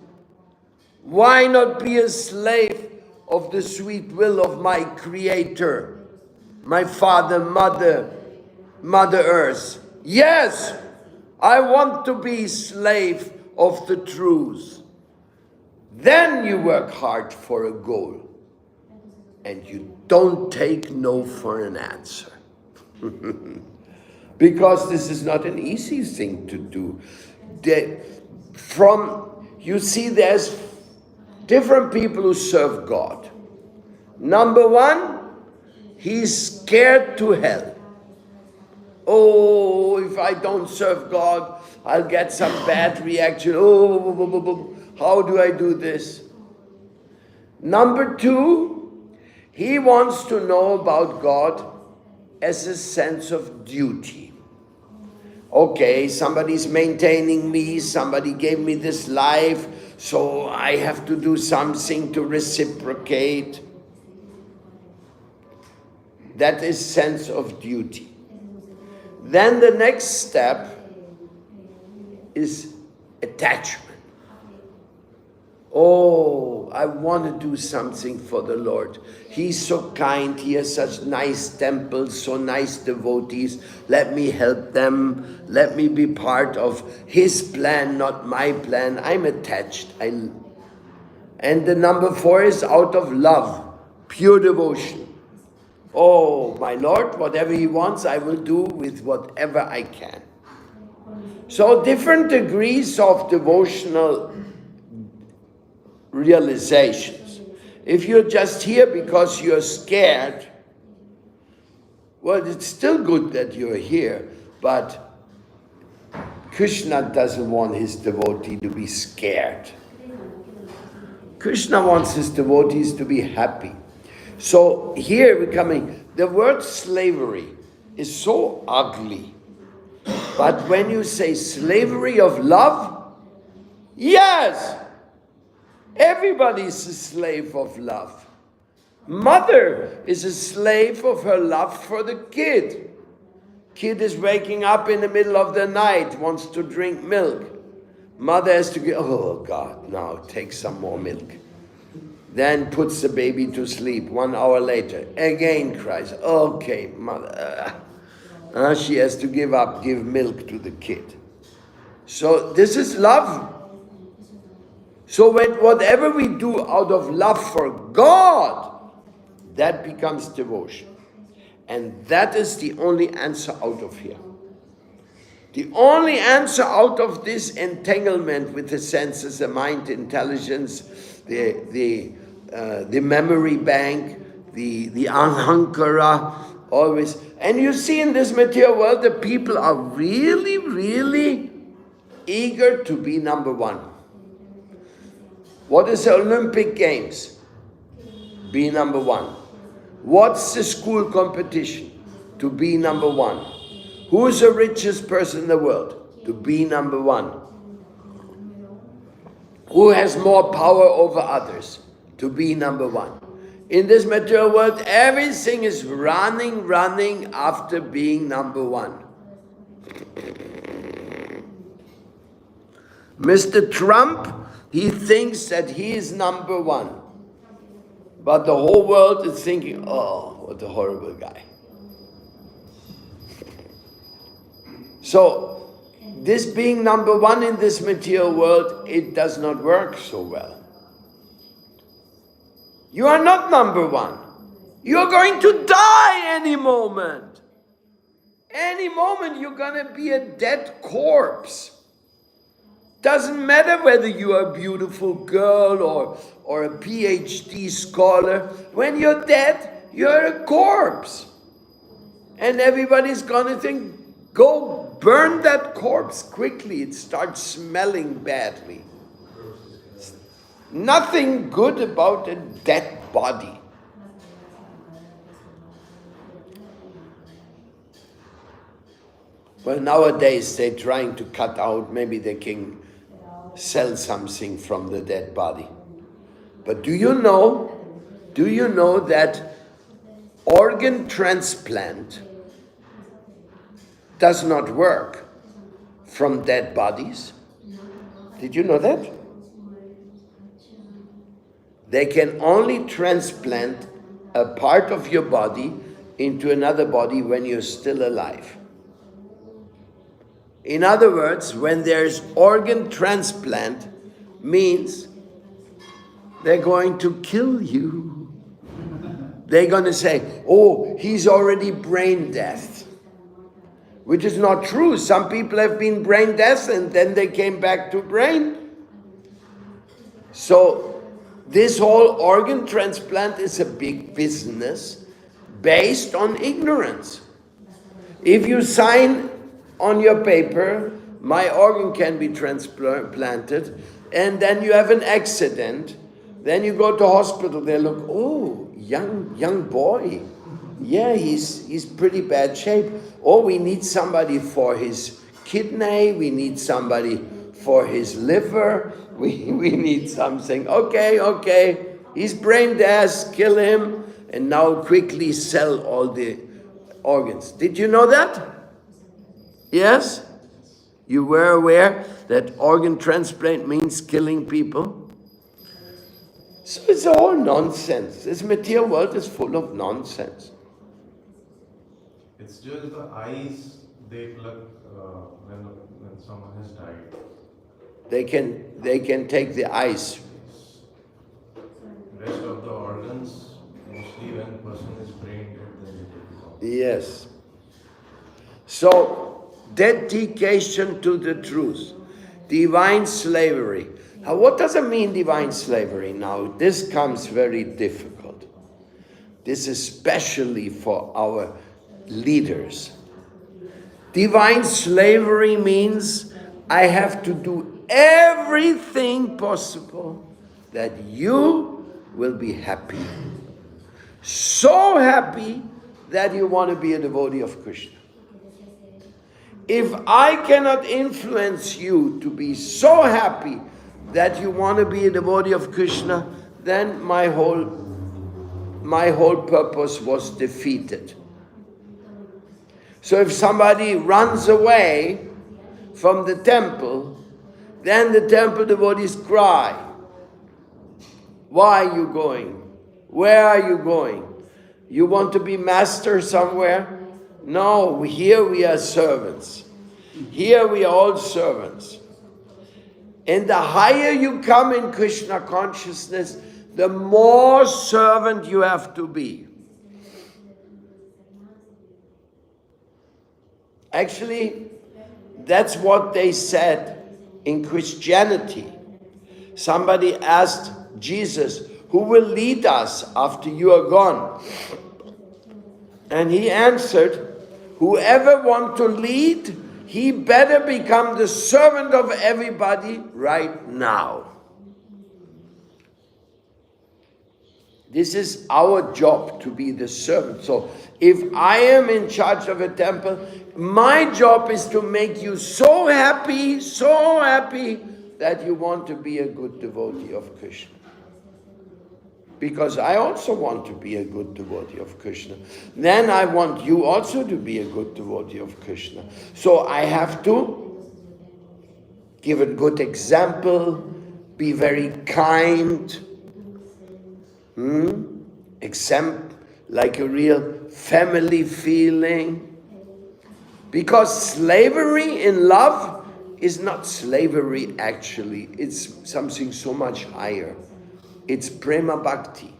Why not be a slave of the sweet will of my Creator, my Father, Mother Earth? Yes, I want to be slave of the truth. Then you work hard for a goal. And you don't take no for an answer. Because this is not an easy thing to do. You see, there's different people who serve God. Number one, he's scared to hell. Oh, if I don't serve God, I'll get some bad reaction. Oh, how do I do this? Number two, he wants to know about God as a sense of duty. Okay, somebody's maintaining me, somebody gave me this life, so I have to do something to reciprocate. That is sense of duty. Then the next step is attachment. Oh, I want to do something for the Lord. He's so kind. He has such nice temples, so nice devotees. Let me help them. Let me be part of His plan, not my plan. I'm attached. And the number 4 is out of love, pure devotion. Oh, my Lord, whatever He wants, I will do with whatever I can. So different degrees of devotional realizations. If you're just here because you're scared, well, it's still good that you're here, but Krishna doesn't want his devotee to be scared. Krishna wants his devotees to be happy. So here we're coming, the word slavery is so ugly. But when you say slavery of love, yes, everybody's a slave of love. Mother is a slave of her love for the kid. Kid is waking up in the middle of the night, wants to drink milk. Mother has to go, oh God, now take some more milk. Then puts the baby to sleep. 1 hour later, again cries, okay, mother. She has to give milk to the kid. So this is love. So whatever we do out of love for God, that becomes devotion. And that is the only answer out of here. The only answer out of this entanglement with the senses, the mind, intelligence, the memory bank, the ahankara, always. And you see in this material world, the people are really, really eager to be number one. What is the Olympic Games? Be number one. What's the school competition? To be number one. Who is the richest person in the world? To be number one. Who has more power over others? To be number one. In this material world, everything is running after being number one. Mr. Trump, he thinks that he is number one. But the whole world is thinking, oh, what a horrible guy. So, this being number one in this material world, it does not work so well. You are not number one. You are going to die any moment. Any moment you're going to be a dead corpse. Doesn't matter whether you are a beautiful girl or a PhD scholar. When you're dead, you're a corpse. And everybody's going to think, go burn that corpse quickly. It starts smelling badly. Nothing good about a dead body. Well, nowadays they're trying to cut out, maybe they can sell something from the dead body. But do you know that organ transplant does not work from dead bodies? Did you know that? They can only transplant a part of your body into another body when you're still alive. In other words, when there's organ transplant, means they're going to kill you. They're going to say, oh, he's already brain dead. Which is not true. Some people have been brain dead and then they came back to brain. So this whole organ transplant is a big business based on ignorance. If you sign on your paper, my organ can be transplanted, and then you have an accident, then you go to hospital, they look, oh, young boy. Yeah, he's pretty bad shape. Oh, we need somebody for his kidney, we need somebody for his liver, we need something. Okay, he's brain dead, kill him, and now quickly sell all the organs. Did you know that? Yes? You were aware that organ transplant means killing people? So it's all nonsense. This material world is full of nonsense. It's just the eyes they pluck when someone has died. They can take the eyes. Rest of the organs, mostly when person is brain dead, Yes. So, dedication to the truth. Divine slavery. Now, what does it mean, divine slavery? Now, this comes very difficult. This is especially for our leaders. Divine slavery means I have to do everything possible that you will be happy. So happy that you want to be a devotee of Krishna. If I cannot influence you to be so happy that you want to be a devotee of Krishna, then my whole purpose was defeated. So if somebody runs away from the temple, then the temple devotees cry. Why are you going? Where are you going? You want to be master somewhere? No, here we are servants. Here we are all servants. And the higher you come in Krishna consciousness, the more servant you have to be. Actually, that's what they said in Christianity. Somebody asked Jesus, who will lead us after you are gone? And he answered, whoever wants to lead, he better become the servant of everybody right now. This is our job, to be the servant. So if I am in charge of a temple, my job is to make you so happy that you want to be a good devotee of Krishna. Because I also want to be a good devotee of Krishna. Then I want you also to be a good devotee of Krishna. So I have to give a good example, be very kind, like a real family feeling. Because slavery in love is not slavery actually, it's something so much higher. It's prema bhakti.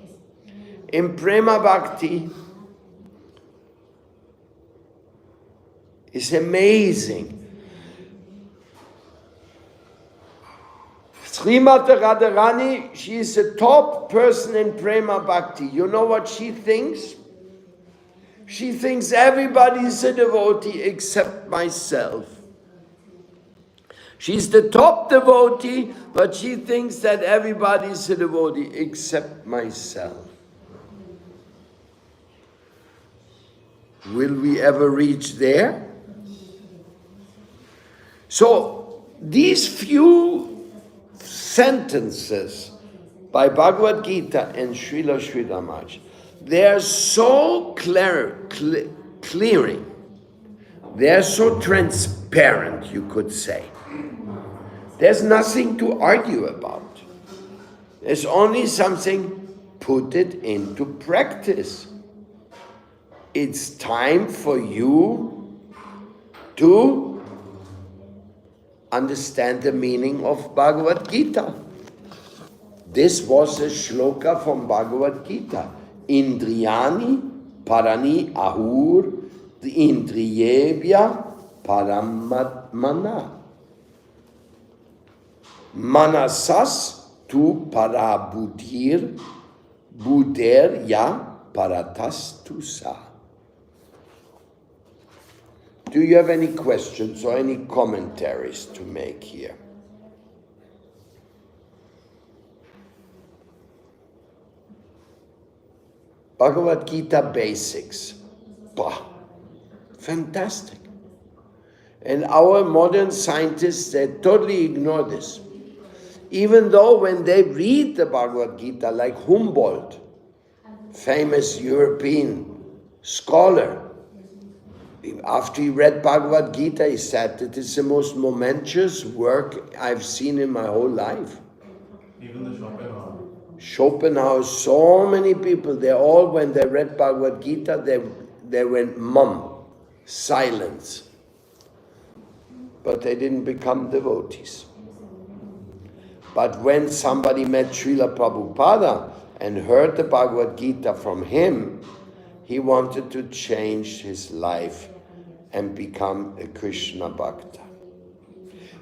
In prema bhakti, it's amazing. Srimati Radharani, she is the top person in prema bhakti. You know what she thinks? She thinks everybody is a devotee except myself. She's the top devotee, but she thinks that everybody is a devotee except myself. Will we ever reach there? So, these few sentences by Bhagavad Gita and Srila Sridhar Maharaj, they are so clearing. They are so transparent, you could say. There's nothing to argue about. There's only something, put it into practice. It's time for you to understand the meaning of Bhagavad Gita. This was a shloka from Bhagavad Gita. Indriyani parani ahur indriyebhya paramatmana. Manasas tu para buddhir, buddher ya paratas tu sa. Do you have any questions or any commentaries to make here? Bhagavad Gita basics. Bah, fantastic. And our modern scientists, they totally ignore this. Even though when they read the Bhagavad Gita, like Humboldt, famous European scholar, after he read Bhagavad Gita, he said, it is the most momentous work I've seen in my whole life. Even the Schopenhauer, so many people, they all, when they read Bhagavad Gita, they went mum, silence. But they didn't become devotees. But when somebody met Srila Prabhupada and heard the Bhagavad Gita from him, he wanted to change his life and become a Krishna Bhakta.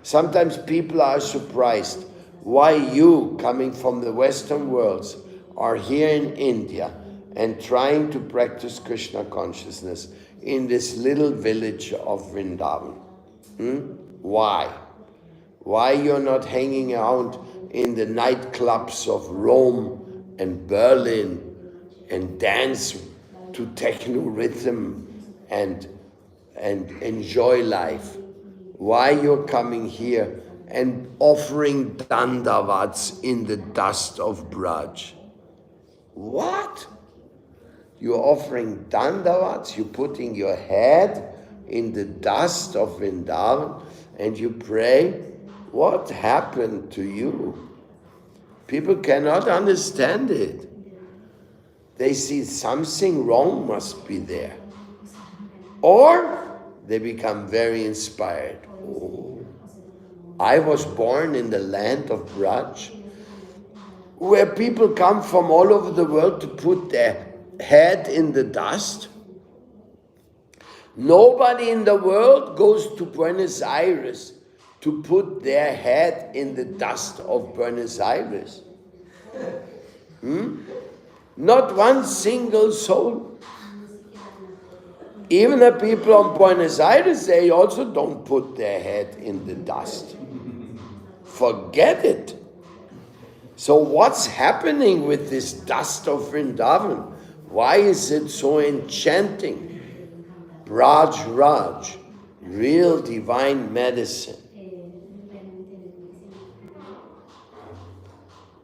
Sometimes people are surprised why you, coming from the Western worlds, are here in India and trying to practice Krishna consciousness in this little village of Vrindavan. Why? Why you're not hanging out in the nightclubs of Rome and Berlin and dance to techno rhythm and enjoy life? Why you're coming here and offering dandavats in the dust of Braj? What? You're offering dandavats, you're putting your head in the dust of Vrindavan and you pray? What happened to you? People cannot understand it. They see something wrong must be there. Or they become very inspired. Oh, I was born in the land of Braj, where people come from all over the world to put their head in the dust. Nobody in the world goes to Buenos Aires to put their head in the dust of Buenos Aires. Not one single soul. Even the people of Buenos Aires, they also don't put their head in the dust. Forget it. So what's happening with this dust of Vrindavan? Why is it so enchanting? Braj Raj, real divine medicine.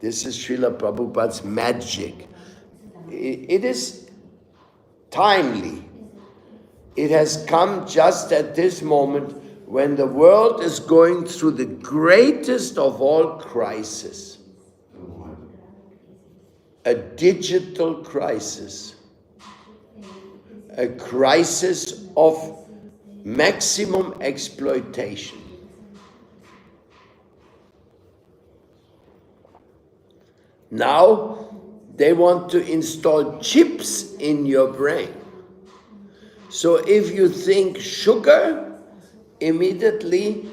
This is Srila Prabhupada's magic. It is timely. It has come just at this moment when the world is going through the greatest of all crises. A digital crisis. A crisis of maximum exploitation. Now they want to install chips in your brain. So if you think sugar, immediately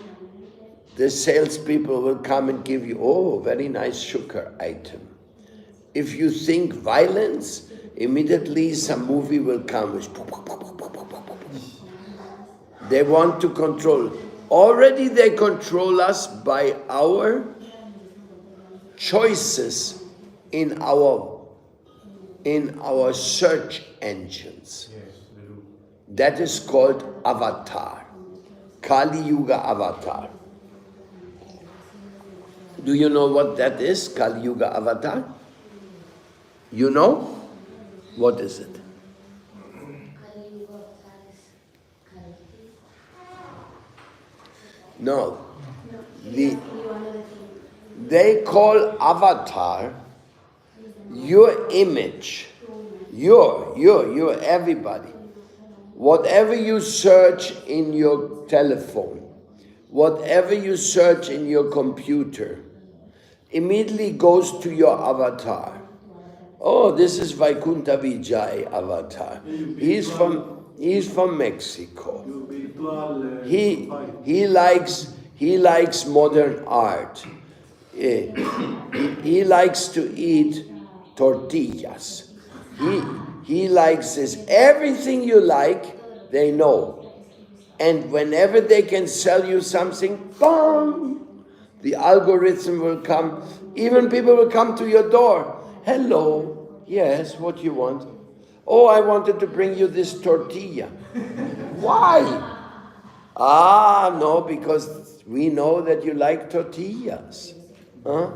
the salespeople will come and give you, oh, very nice sugar item. If you think violence, immediately some movie will come with. They want to control. Already they control us by our choices in our search engines. Yes, they do. That is called avatar. Kali Yuga avatar. Do you know what that is, Kali Yuga avatar? You know? What is it? No. They call avatar your image. Your everybody. Whatever you search in your telephone, whatever you search in your computer, immediately goes to your avatar. Oh, this is Vaikunta Vijay avatar. He's from Mexico. He likes modern art. He likes to eat tortillas. He likes this. Everything you like, they know. And whenever they can sell you something, bang, the algorithm will come. Even people will come to your door. Hello, yes, what do you want? Oh, I wanted to bring you this tortilla. Why? No, because we know that you like tortillas. Huh?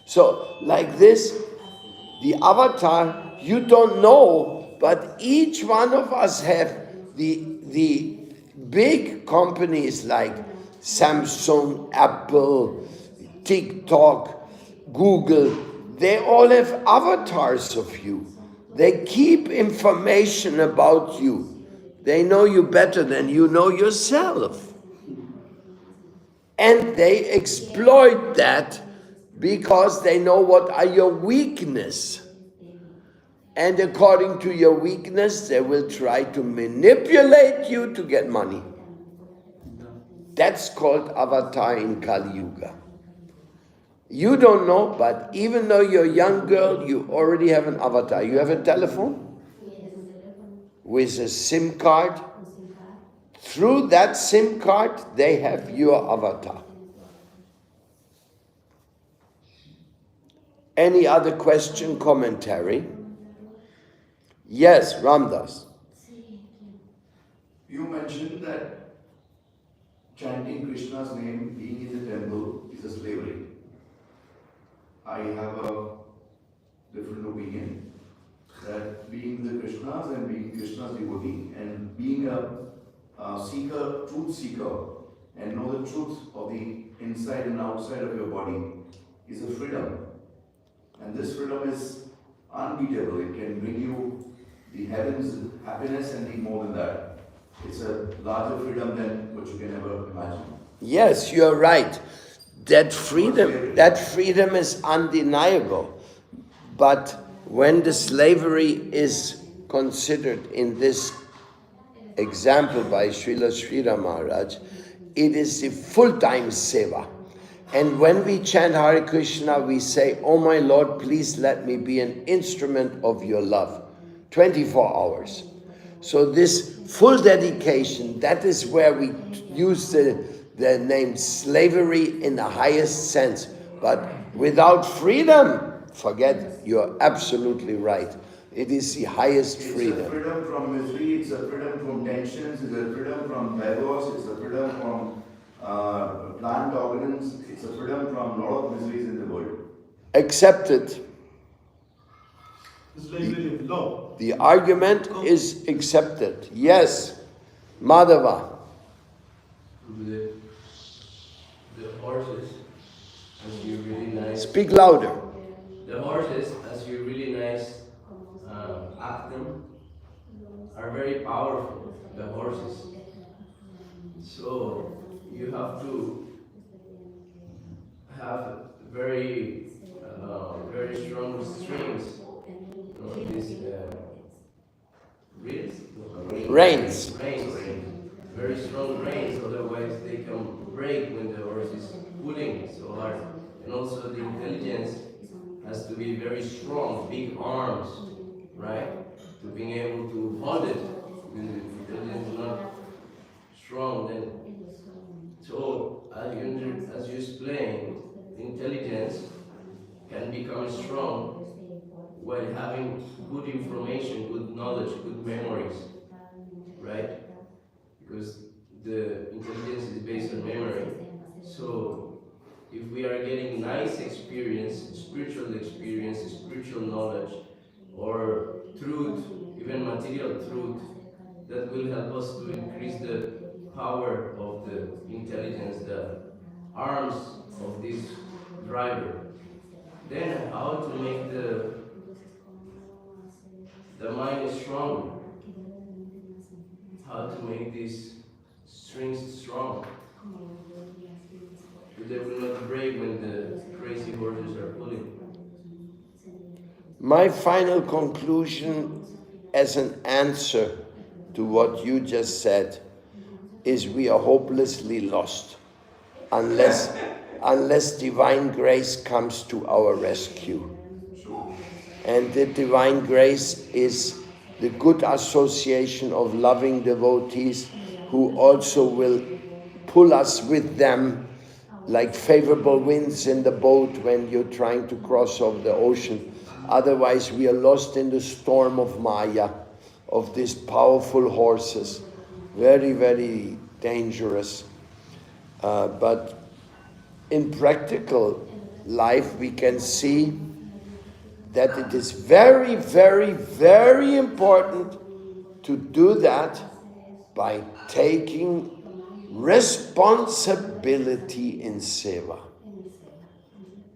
So, like this, the avatar, you don't know, but each one of us have the big companies like Samsung, Apple, TikTok, Google. They all have avatars of you. They keep information about you. They know you better than you know yourself. And they exploit that because they know what are your weaknesses. And according to your weakness, they will try to manipulate you to get money. That's called avatar in Kali Yuga. You don't know, but even though you're a young girl, you already have an avatar. You have a telephone with a SIM card. Through that SIM card, they have your avatar. Any other question, commentary? Yes, Ramdas. You mentioned that chanting Krishna's name, being in the temple, is a slavery. I have a different opinion that being the Krishna's and being Krishna's devotee and being a seeker, truth seeker, and know the truth of the inside and outside of your body is a freedom. And this freedom is unbeatable. It can bring you the heavens, happiness, and the more than that. It's a larger freedom than what you can ever imagine. Yes, you're right. That freedom is undeniable. But when the slavery is considered in this example by Srila Srira Maharaj, it is the full-time seva. And when we chant Hare Krishna, we say, "Oh my Lord, please let me be an instrument of your love." 24 hours. So this full dedication, that is where we use the name slavery in the highest sense. But without freedom, forget, you're absolutely right. It is the highest freedom. It's a freedom from misery, it's a freedom from tensions, it's a freedom from divorce, it's a freedom from plant organs, it's a freedom from a lot of miseries in the world. Accepted. Slavery of law. The argument is accepted. Yes, Madhava. The horses, as you really nice. Speak louder. The horses, as you really nice act them, are very powerful. The horses. So you have to have very strong strings. These reins. Very strong reins, otherwise they can break when the horse is pulling so hard. And also the intelligence has to be very strong, big arms, right? To being able to hold it. When the intelligence is not strong, then so as you explain, intelligence can become strong while having good information, good knowledge, good memories, right? Because the intelligence is based on memory. So if we are getting nice experience, spiritual knowledge, or truth, even material truth, that will help us to increase the power of the intelligence, the arms of this driver. Then how to make the mind stronger? How to make these strings strong? So they will not break when the crazy horses are pulling. My final conclusion as an answer to what you just said is we are hopelessly lost unless divine grace comes to our rescue. And the divine grace is the good association of loving devotees who also will pull us with them like favorable winds in the boat when you're trying to cross over the ocean. Otherwise, we are lost in the storm of Maya, of these powerful horses. Very, very dangerous. But in practical life, we can see that it is very, very, very important to do that by taking responsibility in seva.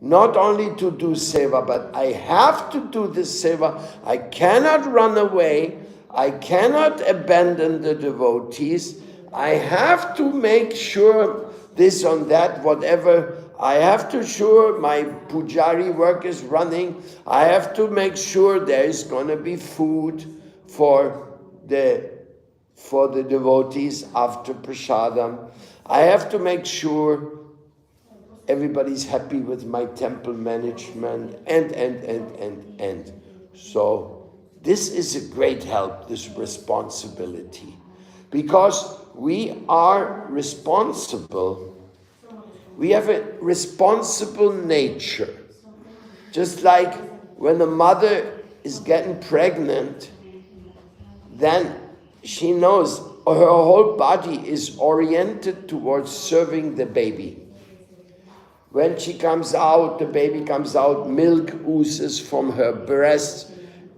Not only to do seva, but I have to do this seva. I cannot run away. I cannot abandon the devotees. I have to make sure this and that, whatever I have to sure my pujari work is running. I have to make sure there is going to be food for the devotees after prasadam. I have to make sure everybody's happy with my temple management, and. So this is a great help, this responsibility, because we are responsible. We have a responsible nature. Just like when a mother is getting pregnant, then she knows her whole body is oriented towards serving the baby. When she comes out, the baby comes out, milk oozes from her breast,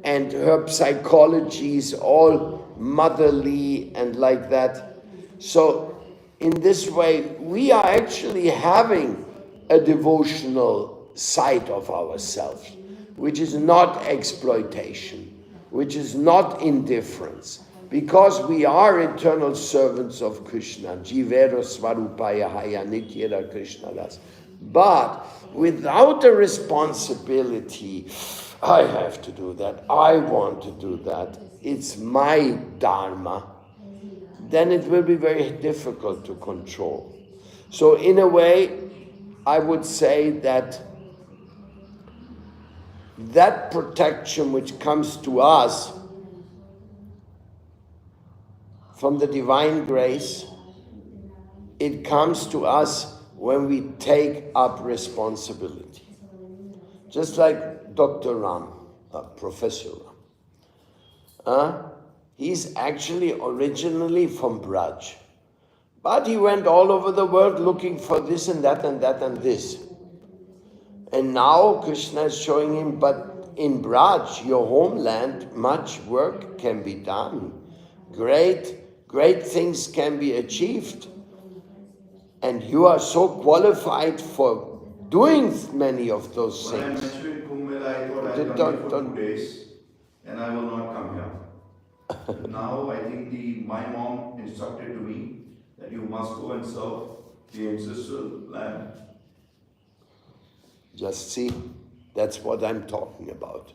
and her psychology is all motherly and like that. So in this way, we are actually having a devotional side of ourselves, which is not exploitation, which is not indifference, because we are eternal servants of Krishna. Jivero Svarupaya Haya Nityera Krishna Das. But without a responsibility, I have to do that, I want to do that, it's my dharma, then it will be very difficult to control. So in a way, I would say that protection which comes to us from the divine grace, it comes to us when we take up responsibility. Just like Dr. Ram, Professor Ram. He's actually originally from Braj. But he went all over the world looking for this and that and that and this. And now Krishna is showing him, but in Braj, your homeland, much work can be done. Great things can be achieved. And you are so qualified for doing many of those When I things. met you in Kumbh Mela, I thought I'll come here for 2 days and I will not come here. Now I think my mom instructed to me that you must go and serve the ancestral land. Just see, that's what I'm talking about.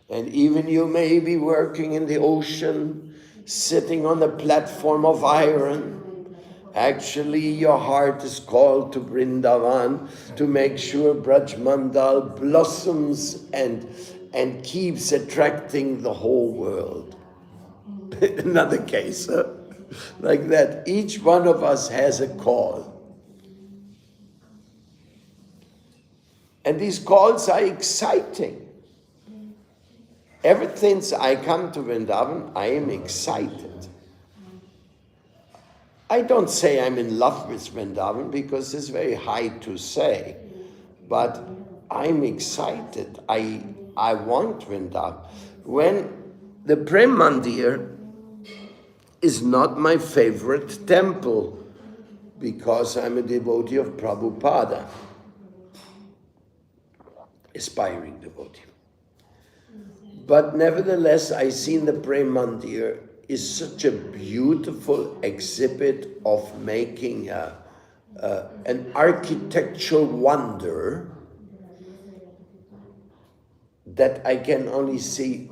And even you may be working in the ocean, sitting on a platform of iron. Actually, your heart is called to Vrindavan to make sure Braj Mandal blossoms and keeps attracting the whole world. Another case, like that. Each one of us has a call. And these calls are exciting. Ever since I come to Vrindavan, I am excited. I don't say I'm in love with Vrindavan because it's very high to say, but I'm excited. I want Vrindavan. When the Prem Mandir is not my favorite temple because I'm a devotee of Prabhupada, aspiring devotee. But nevertheless, I seen the Prem Mandir is such a beautiful exhibit of making an architectural wonder that I can only see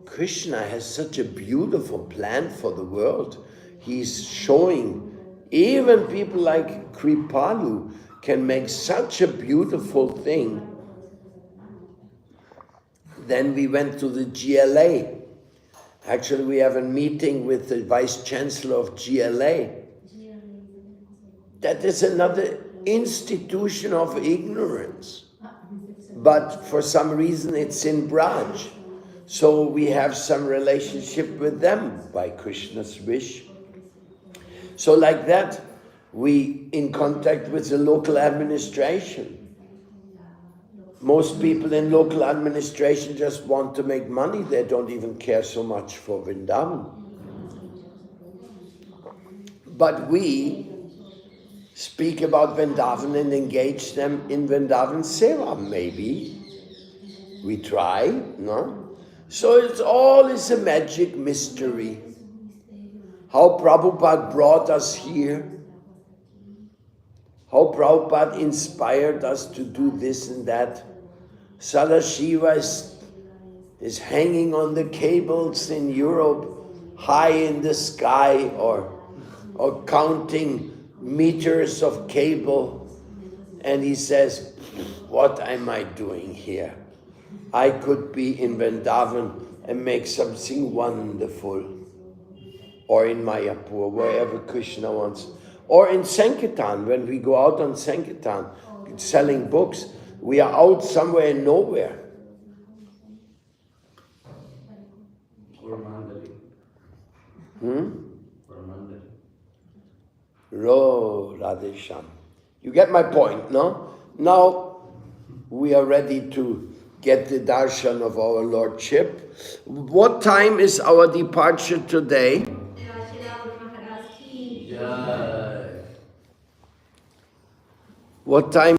Krishna has such a beautiful plan for the world. He's showing even people like Kripalu can make such a beautiful thing. Then we went to the GLA. Actually, we have a meeting with the Vice Chancellor of GLA. That is another institution of ignorance. But for some reason, it's in Braj. So we have some relationship with them by Krishna's wish. So like that, we in contact with the local administration. Most people in local administration just want to make money. They don't even care so much for Vrindavan. But we speak about Vrindavan and engage them in Vrindavan Seva, maybe. We try, no? So it's all is a magic mystery. How Prabhupada brought us here. how Prabhupada inspired us to do this and that. Sadashiva is hanging on the cables in Europe, high in the sky, or counting meters of cable. And he says, what am I doing here? I could be in Vrindavan and make something wonderful. Or in Mayapur, wherever Krishna wants. Or in Sankirtan, when we go out on Sankirtan, selling books, we are out somewhere in nowhere. Or Mandali. Or Mandali. Radhesham. You get my point, no? Now we are ready to get the darshan of our Lordship. What time is our departure today? Jai. What time?